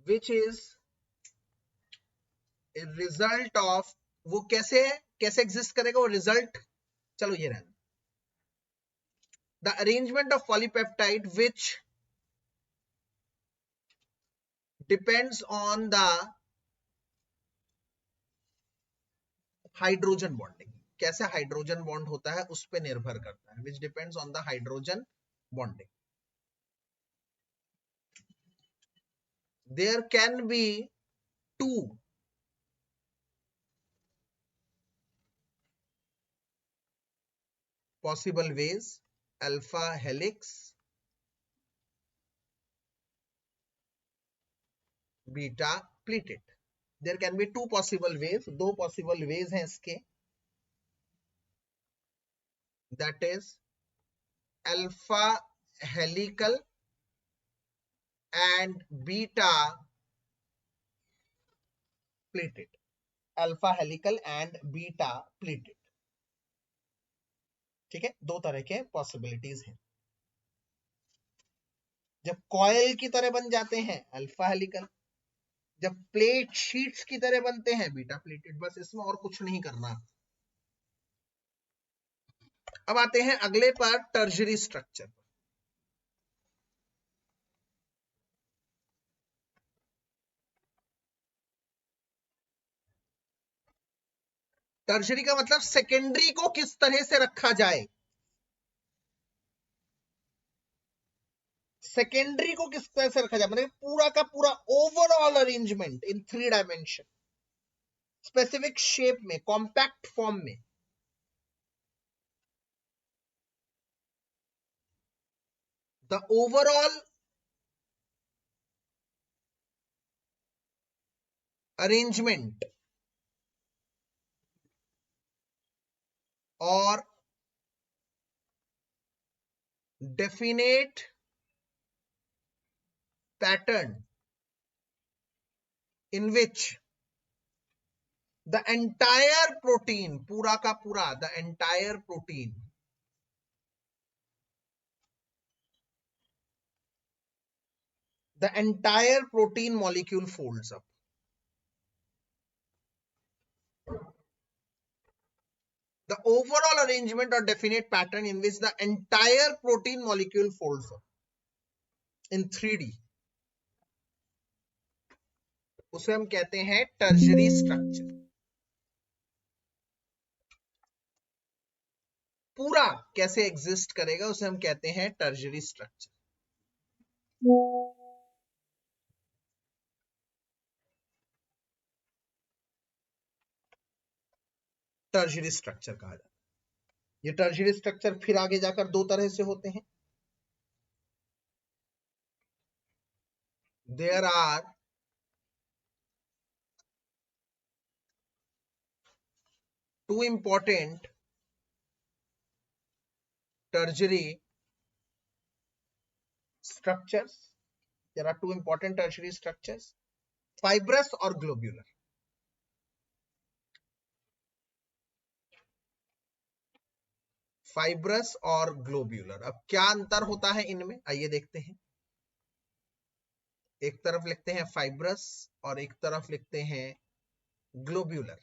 विच इज रिजल्ट ऑफ, वो कैसे है, कैसे एग्जिस्ट करेगा वो रिजल्ट, चलो ये रहना, the arrangement of polypeptide which depends on the hydrogen bonding, कैसे हाइड्रोजन बॉन्ड होता है उस पर निर्भर करता है, which depends on the hydrogen bonding. There can be two possible ways, alpha helix, beta pleated, there can be two possible ways, दो possible ways हैं इसके, that is alpha helical and beta pleated, alpha helical and beta pleated, ठीक है, दो तरह के possibilities हैं। जब कॉयल की तरह बन जाते हैं अल्फा हेलिकल, जब प्लेट शीट्स की तरह बनते हैं बीटा प्लेटेड, बस इसमें और कुछ नहीं करना। अब आते हैं अगले पर, टर्शरी स्ट्रक्चर। टर्शरी का मतलब सेकेंडरी को किस तरह से रखा जाए, सेकेंडरी को किस तरह से रखा जाए, मतलब पूरा का पूरा ओवरऑल अरेंजमेंट इन 3 डायमेंशन, स्पेसिफिक शेप में, कॉम्पैक्ट फॉर्म में। द ओवरऑल अरेंजमेंट और definite pattern in which the entire protein, पूरा का पूरा, the entire protein molecule folds up. The overall arrangement or definite pattern in which the entire protein molecule folds up in 3D, उसे हम कहते हैं tertiary structure. पूरा कैसे exist करेगा उसे हम कहते हैं टर्शरी स्ट्रक्चर। टर्शरी स्ट्रक्चर कहा जाता है। ये टर्शरी स्ट्रक्चर फिर आगे जाकर दो तरह से होते हैं। There are two important tertiary structures. There are two important tertiary structures, fibrous और globular. फाइब्रस और ग्लोब्यूलर. अब क्या अंतर होता है इनमें, आइए देखते हैं. एक तरफ लिखते हैं फाइब्रस और एक तरफ लिखते हैं ग्लोब्यूलर.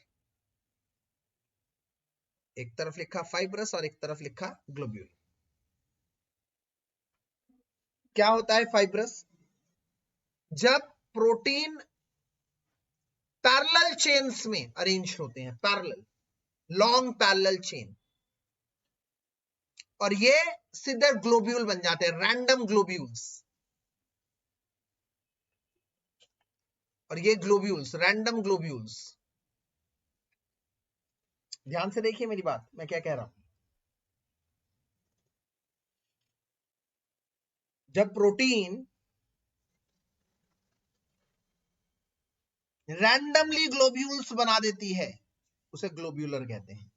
एक तरफ लिखा फाइब्रस और एक तरफ लिखा ग्लोब्यूलर. क्या होता है फाइब्रस? जब प्रोटीन पैरेलल चेन्स में अरेंज होते हैं, पैरेलल, लॉन्ग पैरेलल चेन, और ये सीधे ग्लोब्यूल बन जाते हैं, रैंडम ग्लोब्यूल्स. और ये ग्लोब्यूल्स, रैंडम ग्लोब्यूल्स. ध्यान से देखिए मेरी बात, मैं क्या कह रहा हूं. जब प्रोटीन रैंडमली ग्लोब्यूल्स बना देती है उसे ग्लोब्यूलर कहते हैं.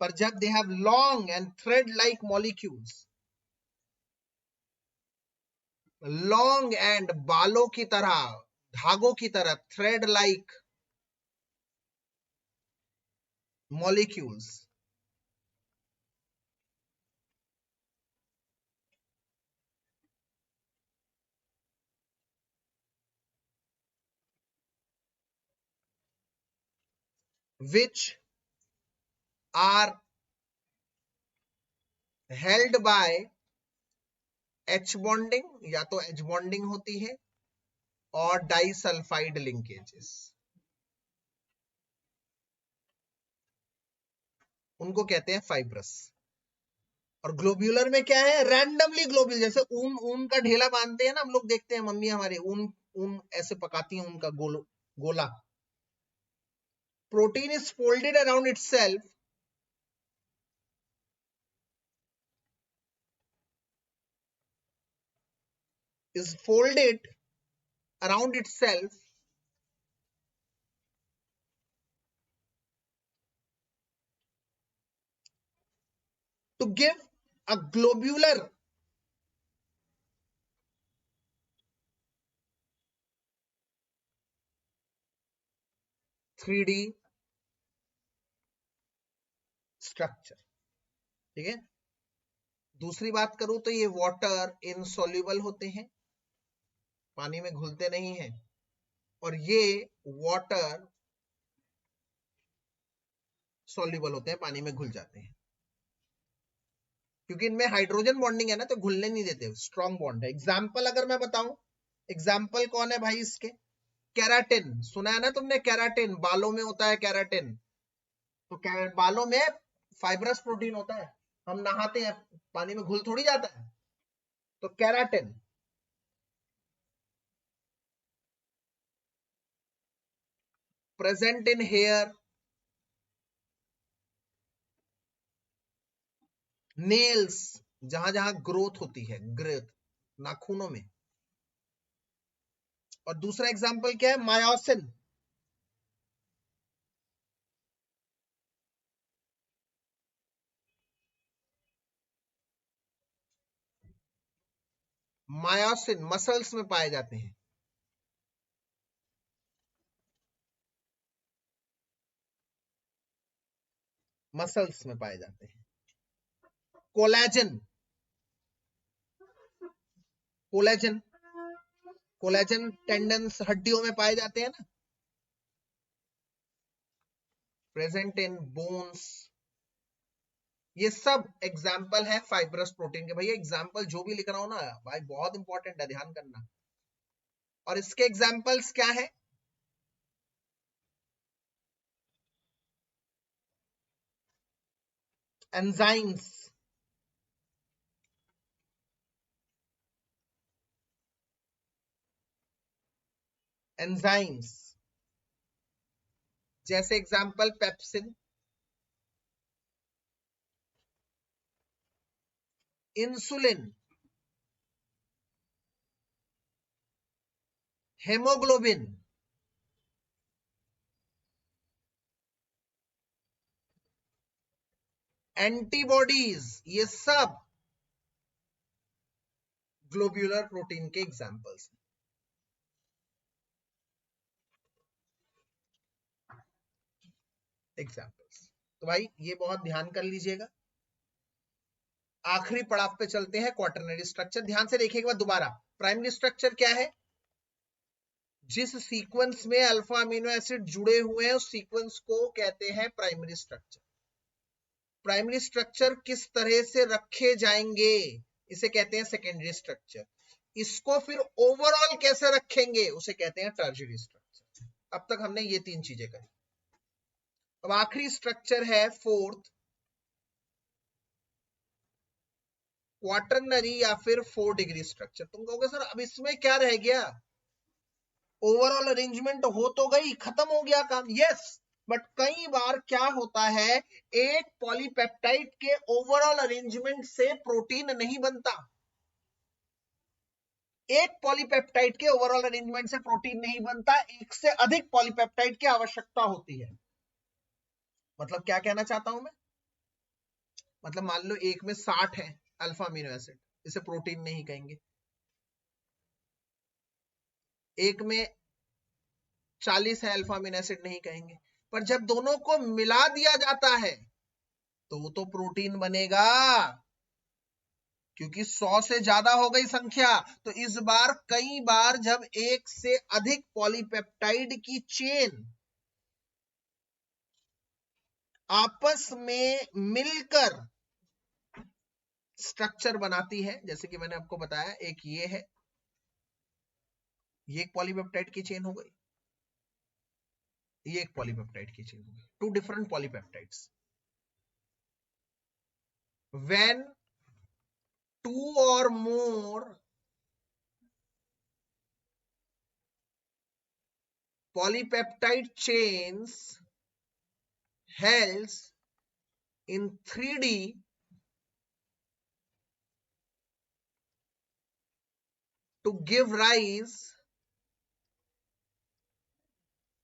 पर जब they have long and thread like molecules, long and बालों की तरह, धागों की तरह, thread like molecules, which are held by H bonding, या तो H bonding होती है और डाइसल्फाइड लिंकेजेस, उनको कहते हैं फाइब्रस. और ग्लोब्यूलर में क्या है? Randomly globule. जैसे ऊन, ऊन का ढेला बांधते हैं ना हम लोग, देखते हैं मम्मी हमारे ऊन ऊन ऐसे पकाती हैं, उनका गोला. Protein is folded around itself, is folded around itself to give a globular three D structure. ठीक है. दूसरी बात करूं तो ये वाटर इनसॉल्युबल होते हैं, पानी में घुलते नहीं हैं, और ये वाटर सॉल्युबल होते हैं, पानी में घुल जाते हैं. क्योंकि इनमें हाइड्रोजन बॉन्डिंग है ना, तो घुलने नहीं देते, स्ट्रॉन्ग बॉन्ड है. एग्जाम्पल अगर मैं बताऊं, एग्जाम्पल कौन है भाई इसके? केराटिन. सुना है ना तुमने केराटिन? बालों में होता है केराटिन. तो बालों में फाइब्रस प्रोटीन होता है. हम नहाते हैं, पानी में घुल थोड़ी जाता है. तो keratin. Present in hair, nails, जहां जहां ग्रोथ होती है, ग्रोथ नाखूनों में. और दूसरा एग्जांपल क्या है? मायोसिन. मायोसिन मसल्स में पाए जाते हैं. मसल्स में पाए जाते हैं. कोलेजन. कोलेजन, कोलेजन टेंडन्स हड्डियों में पाए जाते हैं ना. Present in bones. ये सब एग्जाम्पल है फाइब्रस प्रोटीन के. भैया एग्जाम्पल जो भी लिख रहा हूं ना भाई, बहुत इंपॉर्टेंट है, ध्यान करना. और इसके एग्जाम्पल्स क्या है? एंजाइम्स. एंजाइम्स जैसे example pepsin, insulin, haemoglobin, antibodies, ये सब ग्लोब्यूलर प्रोटीन के एग्जाम्पल्स। तो भाई ये बहुत ध्यान कर लीजिएगा। आखिरी पड़ाव पे चलते हैं, क्वाटरनरी स्ट्रक्चर। ध्यान से देखिएगा दोबारा, प्राइमरी स्ट्रक्चर क्या है? जिस सीक्वेंस में अल्फा अमीनो एसिड जुड़े हुए हैं उस सीक्वेंस को कहते हैं प्राइमरी स्ट्रक्चर। प्राइमरी स्ट्रक्चर किस तरह से रखे जाएंगे, इसे कहते हैं सेकेंडरी स्ट्रक्चर। इसको फिर ओवरऑल कैसे रखेंगे, उसे कहते हैं टर्शियरी स्ट्रक्चर। अब तक हमने ये तीन चीजें करी। अब आखिरी स्ट्रक्चर है फोर्थ, क्वाटरनरी या फिर 4 डिग्री स्ट्रक्चर। तुम कहोगे सर अब इसमें क्या रह गया, ओवरऑल अरेंजमेंट हो तो गई, खत्म हो गया काम। यस, बट कई बार क्या होता है, एक पॉलीपेप्टाइड के ओवरऑल अरेंजमेंट से प्रोटीन नहीं बनता। एक पॉलीपेप्टाइड के ओवरऑल अरेंजमेंट से प्रोटीन नहीं बनता, एक से अधिक पॉलीपेप्टाइड की आवश्यकता होती है। मतलब क्या कहना चाहता हूं मैं, मतलब मान लो एक में 60 है अल्फा अमीनो एसिड, इसे प्रोटीन नहीं कहेंगे। एक में 40 है अल्फा अमीनो एसिड, नहीं कहेंगे। पर जब दोनों को मिला दिया जाता है तो वो तो प्रोटीन बनेगा, क्योंकि 100 से ज्यादा हो गई संख्या। तो इस बार कई बार जब एक से अधिक पॉलीपेप्टाइड की चेन आपस में मिलकर स्ट्रक्चर बनाती है, जैसे कि मैंने आपको बताया, एक ये है, ये एक पॉलीपेप्टाइड की चेन हो गई, ये एक पॉलीपेप्टाइड की चेन हो गई, 2 different polypeptides. When 2 or more polypeptide chains held in 3D to give rise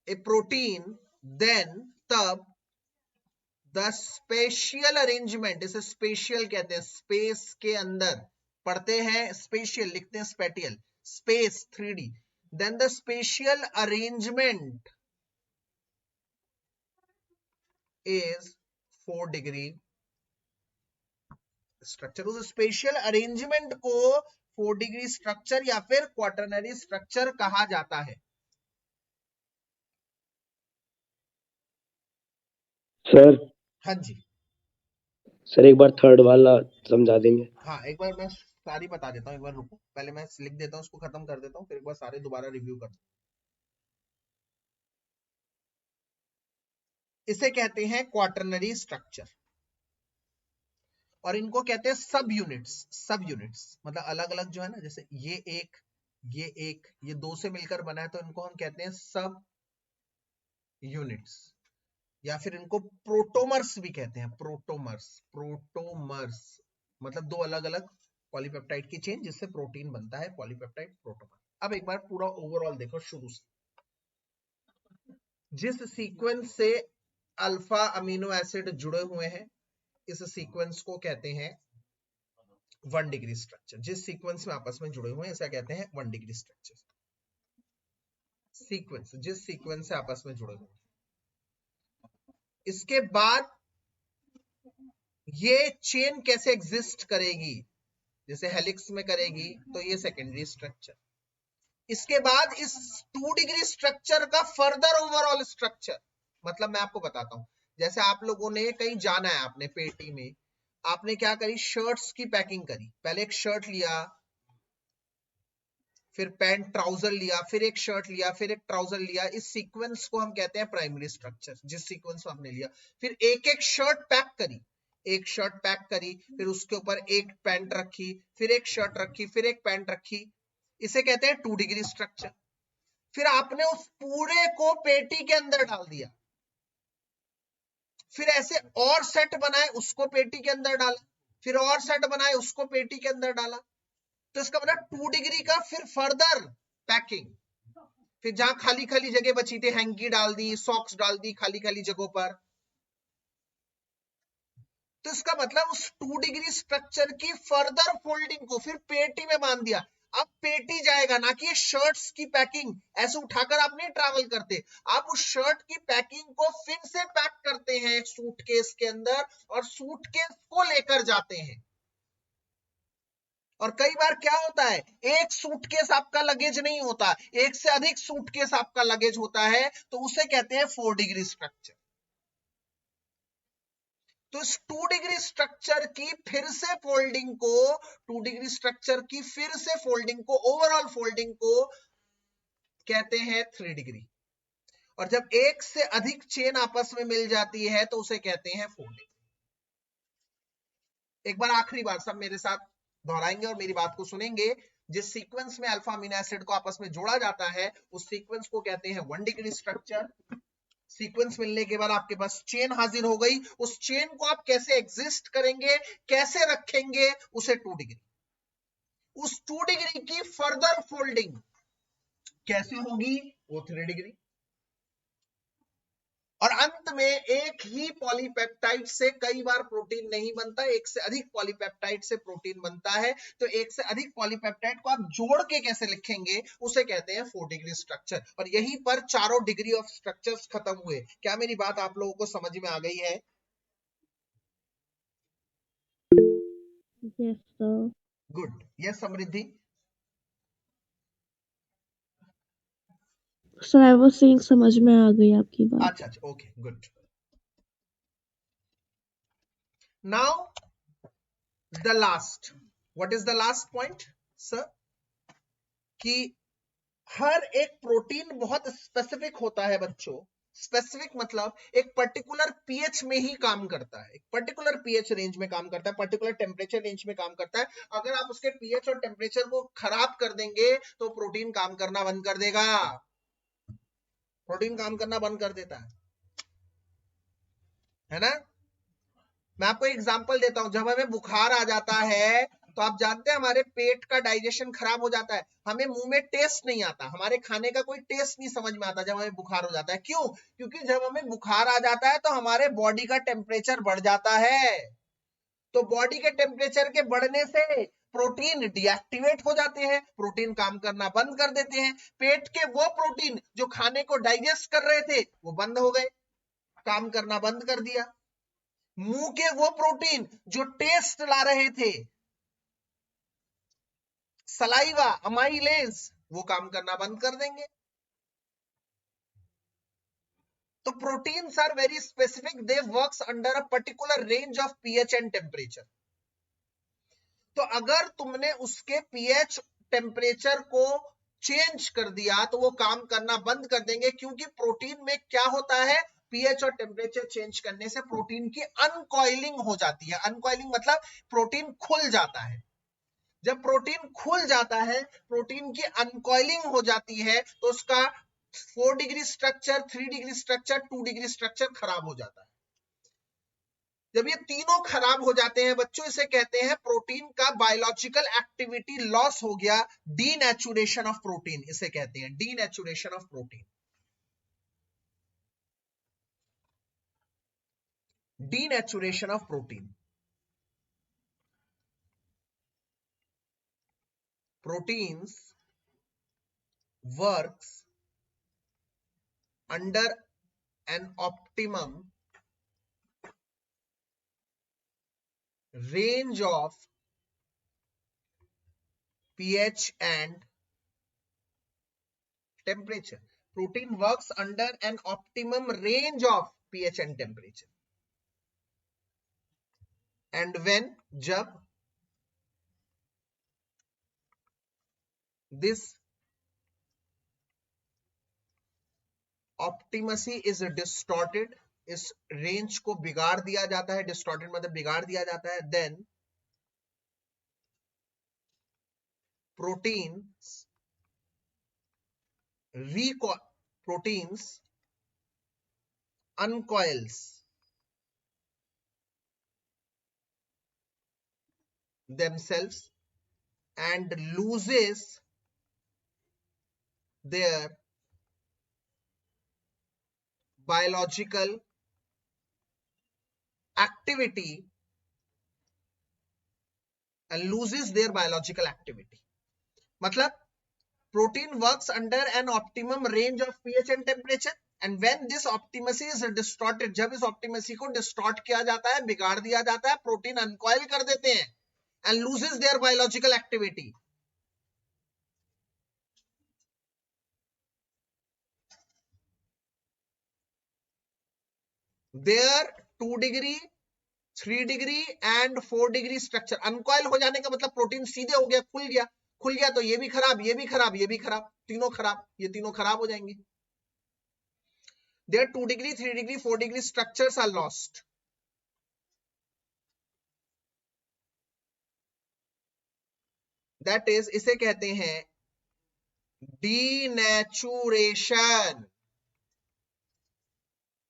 a protein, then तब द स्पेशियल अरेंजमेंट, इसे स्पेशियल कहते हैं, स्पेस के अंदर पढ़ते हैं, स्पेशियल लिखते हैं spatial, space 3D, then the spatial arrangement is 4 degree structure. उस स्पेशियल अरेंजमेंट को 4 डिग्री स्ट्रक्चर या फिर क्वाटरनरी स्ट्रक्चर कहा जाता है। सर हाँ जी, सर एक बार थर्ड वाला समझा देंगे? हाँ एक बार मैं सारी बता देता हूँ, एक बार रुको, पहले मैं लिख देता हूँ, उसको खत्म कर देता हूँ, फिर एक बार सारे दोबारा रिव्यू कर। इसे कहते हैं क्वाटरनरी स्ट्रक्चर, और इनको कहते हैं सब यूनिट्स। सब यूनिट्स मतलब अलग अलग जो है ना, जैसे ये एक, ये दो से मिलकर बना है, तो इनको हम कहते हैं सब यूनिट्स, या फिर इनको प्रोटोमर्स भी कहते हैं। प्रोटोमर्स मतलब दो अलग अलग पॉलीपेप्टाइड की चेन जिससे प्रोटीन बनता है, पॉलीपेप्टाइड प्रोटोमर। अब एक बार पूरा ओवरऑल देखो शुरू से, जिस सीक्वेंस से अल्फा अमीनो एसिड जुड़े हुए हैं इस सीक्वेंस को कहते हैं 1 डिग्री स्ट्रक्चर। जिस सीक्वेंस में आपस में जुड़े हुए हैं इसे कहते हैं 1 डिग्री स्ट्रक्चर। सीक्वेंस, जिस सीक्वेंस से आपस में जुड़े हुए हैं। इसके बाद ये चेन कैसे एग्जिस्ट करेगी, जैसे हेलिक्स में करेगी, तो ये सेकेंडरी स्ट्रक्चर। इसके बाद इस 2 डिग्री स्ट्रक्चर का फर्दर ओवरऑल स्ट्रक्चर, मतलब मैं आपको बताता हूं, जैसे आप लोगों ने कहीं जाना है, आपने पेटी में आपने क्या करी, शर्ट्स की पैकिंग करी। पहले एक शर्ट लिया, फिर पैंट ट्राउजर लिया, फिर एक शर्ट लिया, फिर एक ट्राउजर लिया। इस सीक्वेंस को हम कहते हैं प्राइमरी स्ट्रक्चर, जिस सीक्वेंस को आपने लिया। फिर एक एक शर्ट पैक करी, एक शर्ट पैक करी, फिर उसके ऊपर एक पैंट रखी, फिर एक शर्ट रखी, फिर एक पैंट रखी, इसे कहते हैं 2 डिग्री स्ट्रक्चर। फिर आपने उस पूरे को पेटी के अंदर डाल दिया, फिर ऐसे और सेट बनाए, उसको पेटी के अंदर डाला, फिर और सेट बनाए, उसको पेटी के अंदर डाला। तो इसका मतलब 2 डिग्री का फिर फर्दर पैकिंग। फिर जहां खाली खाली जगह बची थी, हैंकी डाल दी, सॉक्स डाल दी खाली खाली जगहों पर। तो इसका मतलब उस 2 डिग्री स्ट्रक्चर की फर्दर फोल्डिंग को फिर पेटी में बांध दिया। अब पेटी जाएगा, ना कि शर्ट्स की पैकिंग ऐसे उठाकर आप नहीं ट्रैवल करते, आप उस शर्ट की पैकिंग को फिर से पैक करते हैं सूटकेस के अंदर और सूटकेस को लेकर जाते हैं। और कई बार क्या होता है, एक सूटकेस आपका लगेज नहीं होता, एक से अधिक सूटकेस आपका लगेज होता है, तो उसे कहते हैं 4 डिग्री स्ट्रक्चर। तो इस 2 डिग्री स्ट्रक्चर की फिर से फोल्डिंग को, 2 डिग्री स्ट्रक्चर की फिर से फोल्डिंग को, ओवरऑल फोल्डिंग को कहते हैं 3 डिग्री। और जब एक से अधिक चेन आपस में मिल जाती है तो उसे कहते हैं 4 डिग्री। एक बार आखिरी बार सब मेरे साथ दोहराएंगे और मेरी बात को सुनेंगे। जिस सीक्वेंस में अल्फा अमीनो एसिड को आपस में जोड़ा जाता है उस सीक्वेंस को कहते हैं 1 डिग्री स्ट्रक्चर। सीक्वेंस मिलने के बाद आपके पास चेन हाजिर हो गई, उस चेन को आप कैसे एग्जिस्ट करेंगे, कैसे रखेंगे, उसे 2 डिग्री। उस 2 डिग्री की फर्दर फोल्डिंग कैसे होगी, वो 3 डिग्री। और अंत में एक ही पॉलीपेप्टाइड से कई बार प्रोटीन नहीं बनता, एक से अधिक पॉलीपेप्टाइड से प्रोटीन बनता है। तो एक से अधिक पॉलीपेप्टाइड को आप जोड़ के कैसे लिखेंगे, उसे कहते हैं 4 डिग्री स्ट्रक्चर। और यहीं पर चारों डिग्री ऑफ स्ट्रक्चर्स खत्म हुए। क्या मेरी बात आप लोगों को समझ में आ गई है? Yes, sir. Good. Yes Samriddhi? Sir, I was saying समझ में आ गई आपकी बात। अच्छा अच्छा, okay good. Now the last, what is the last point sir? कि हर एक प्रोटीन बहुत स्पेसिफिक होता है बच्चों। स्पेसिफिक मतलब एक पर्टिकुलर पीएच में ही काम करता है, एक पर्टिकुलर पीएच रेंज में काम करता है, पर्टिकुलर टेम्परेचर रेंज में काम करता है। अगर आप उसके पीएच और टेम्परेचर को खराब कर देंगे तो प्रोटीन काम करना बंद कर देगा, प्रोटीन काम करना बंद कर देता है ना। मैं आपको एग्जांपल देता हूं, जब हमें बुखार आ जाता है तो आप जानते हैं हमारे पेट का डाइजेशन खराब हो जाता है, हमें मुंह में टेस्ट नहीं आता, हमारे खाने का कोई टेस्ट नहीं समझ में आता जब हमें बुखार हो जाता है। क्यों? क्योंकि जब हमें बुखार आ जाता है तो हमारे बॉडी का टेम्परेचर बढ़ जाता है। तो बॉडी के टेम्परेचर के बढ़ने से प्रोटीन डीएक्टिवेट हो जाते हैं, प्रोटीन काम करना बंद कर देते हैं। पेट के वो प्रोटीन जो खाने को डाइजेस्ट कर रहे थे वो बंद हो गए, काम करना बंद कर दिया। मुंह के वो प्रोटीन जो टेस्ट ला रहे थे, सलाइवा, अमाइलेज, वो काम करना बंद कर देंगे। तो proteins are very specific, they works under a particular range of pH and temperature. तो अगर तुमने उसके पीएच टेम्परेचर को चेंज कर दिया तो वो काम करना बंद कर देंगे, क्योंकि प्रोटीन में क्या होता है, पीएच और टेम्परेचर चेंज करने से प्रोटीन की अनकॉइलिंग हो जाती है। अनकॉइलिंग मतलब प्रोटीन खुल जाता है। जब प्रोटीन खुल जाता है, प्रोटीन की अनकॉइलिंग हो जाती है, तो उसका 4 degree structure, 3 degree structure, 2 degree structure खराब हो जाता है। जब ये तीनों खराब हो जाते हैं बच्चों, इसे कहते हैं प्रोटीन का बायोलॉजिकल एक्टिविटी लॉस हो गया, डीनेचुरेशन ऑफ प्रोटीन, इसे कहते हैं denaturation of protein. Denaturation of protein. Proteins works under an optimum range of pH and temperature. Protein works under an optimum range of pH and temperature. And when, जब this optimacy is distorted, इस range को बिगाड़ दिया जाता है, distorted मतलब बिगाड़ दिया जाता है, then proteins uncoils themselves and loses their biological activity and loses their biological activity. मतलब protein works under an optimum range of pH and temperature, and when this optimacy is distorted, जब इस optimacy को distort किया जाता है, बिगाड़ दिया जाता है, protein uncoil कर देते हैं and loses their biological activity. Their 2 degree 3 degree and 4 degree structure uncoil हो जाने का मतलब प्रोटीन सीधे हो गया, खुल गया तो ये भी खराब, ये भी खराब, ये भी खराब, तीनों खराब, ये तीनों खराब हो जाएंगे. Their 2 degree 3 degree 4 degree structures are lost. That is, इसे कहते हैं डीनेचुरेशन.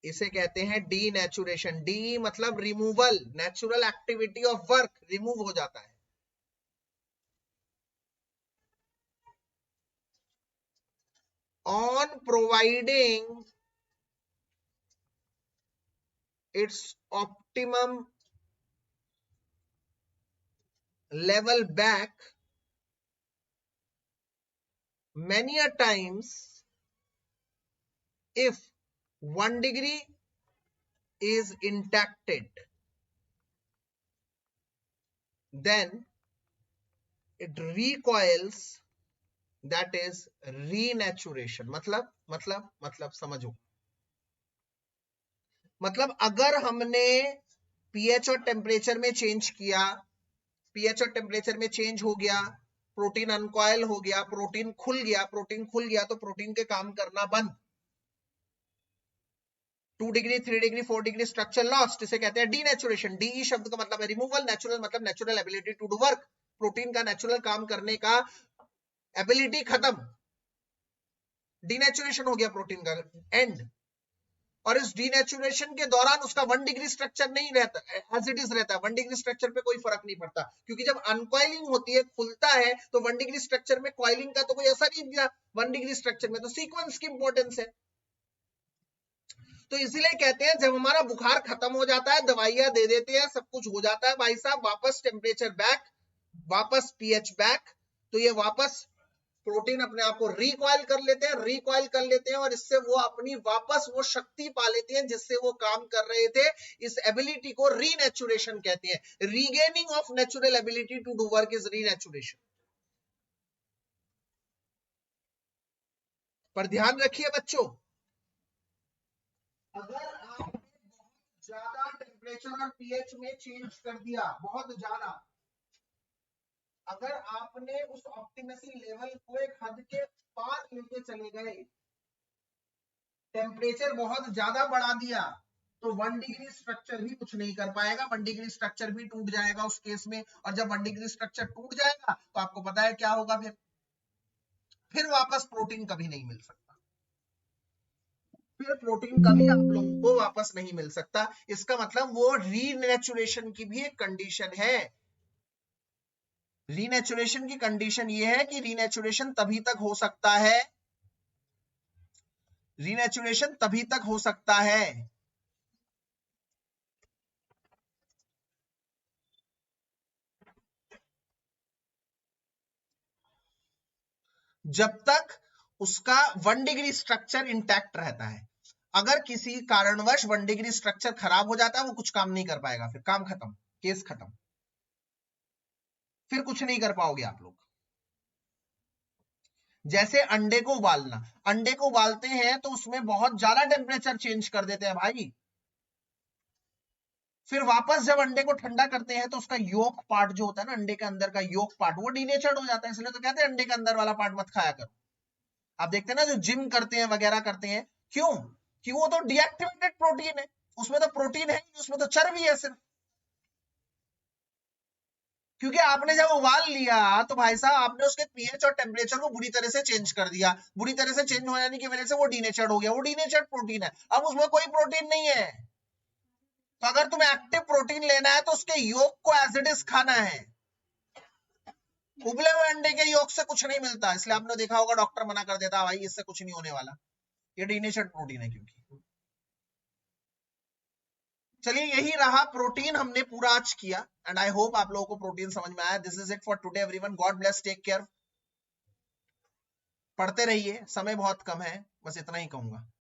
इसे कहते हैं डीनेचुरेशन. डी मतलब removal, natural activity of work remove हो जाता है. On providing it's optimum level back, many a times if 1 degree is intacted, then it recoils, that is renaturation. मतलब समझो, मतलब अगर हमने pH और टेम्परेचर में चेंज किया, pH और टेम्परेचर में चेंज हो गया, प्रोटीन अनकॉइल हो गया, प्रोटीन खुल गया तो प्रोटीन के काम करना बंद. 2 degree 3 degree 4 degree structure lost, इसे कहते हैं डीनेचुरेशन. डी शब्द का मतलब है रिमूवल, नेचुरल मतलब natural ability to do work, protein का नेचुरल काम करने का एबिलिटी खत्म, डीनेचुरेशन हो गया प्रोटीन का एंड. और इस डीनेचुरेशन के दौरान उसका 1 डिग्री स्ट्रक्चर नहीं रहता, एज इट इज रहता है. 1 डिग्री स्ट्रक्चर पे कोई फर्क नहीं पड़ता, क्योंकि जब अनकॉइलिंग होती है, खुलता है, तो 1 डिग्री स्ट्रक्चर में कॉइलिंग का तो कोई असर नहीं दिया. 1 डिग्री स्ट्रक्चर में तो सीक्वेंस की इंपॉर्टेंस है. तो इसीलिए कहते हैं जब हमारा बुखार खत्म हो जाता है, दवाइयां दे देते हैं, सब कुछ हो जाता है भाई साहब, वापस टेम्परेचर बैक, वापस पीएच बैक, तो ये वापस प्रोटीन अपने आप को रिकॉइल कर लेते हैं और इससे वो अपनी वापस वो शक्ति पा लेते हैं जिससे वो काम कर रहे थे. इस एबिलिटी को रीनेचुरेशन कहते हैं. Regaining of natural ability to do work is renaturation. पर ध्यान रखिए बच्चों, अगर आपने बहुत ज्यादा टेम्परेचर और पीएच में चेंज कर दिया, बहुत ज्यादा, अगर आपने उस ऑप्टिमेसी लेवल को एक हद के पार लेके चले गए, टेम्परेचर बहुत ज्यादा बढ़ा दिया, तो 1 डिग्री स्ट्रक्चर भी कुछ नहीं कर पाएगा. 1 डिग्री स्ट्रक्चर भी टूट जाएगा उस केस में. और जब 1 डिग्री स्ट्रक्चर टूट जाएगा तो आपको पता है क्या होगा, फिर वापस प्रोटीन कभी नहीं मिल सकता. फिर प्रोटीन कभी आप लोगों को वापस नहीं मिल सकता. इसका मतलब वो रीनेचुरेशन की भी एक कंडीशन है. रीनेचुरेशन की कंडीशन ये है कि रीनेचुरेशन तभी तक हो सकता है, रीनेचुरेशन तभी तक हो सकता है जब तक उसका 1 डिग्री स्ट्रक्चर इंटैक्ट रहता है. अगर किसी कारणवश 1 डिग्री स्ट्रक्चर खराब हो जाता है, वो कुछ काम नहीं कर पाएगा, फिर काम खत्म, केस खत्म, फिर कुछ नहीं कर पाओगे आप लोग. जैसे अंडे को उबालना, अंडे को उबालते हैं तो उसमें बहुत ज्यादा टेम्परेचर चेंज कर देते हैं भाई, फिर वापस जब अंडे को ठंडा करते हैं तो उसका योक पार्ट जो होता है ना, अंडे के अंदर का योक पार्ट, वो डीनेचर्ड हो जाता है. इसलिए तो कहते हैं अंडे के अंदर वाला पार्ट मत खाया करो. आप देखते हैं ना जो जिम करते हैं वगैरह करते हैं, क्यों? कि वो तो डीएक्टिवेटेड प्रोटीन है, उसमें तो प्रोटीन है, उसमें तो चर्बी है सिर्फ. क्योंकि आपने जब उबाल लिया तो भाई साहब आपने उसके पीएच और टेम्परेचर को बुरी तरह से चेंज कर दिया. बुरी तरह से चेंज हो जाने की वजह से वो डीनेचर्ड हो गया, वो डीनेचर्ड प्रोटीन है. अब उसमें कोई प्रोटीन नहीं है. तो अगर तुम्हें एक्टिव प्रोटीन लेना है तो उसके योग को एज इट इज खाना है. उबले हुए अंडे के योग से कुछ नहीं मिलता. इसलिए आपने देखा होगा डॉक्टर मना कर देता भाई इससे कुछ नहीं होने वाला, ये डीनेचर्ड प्रोटीन है. क्योंकि चलिए यही रहा प्रोटीन, हमने पूरा आज किया एंड आई होप आप लोगों को प्रोटीन समझ में आया। This is it for today everyone, God bless, take care. पढ़ते रहिए, समय बहुत कम है, बस इतना ही कहूंगा।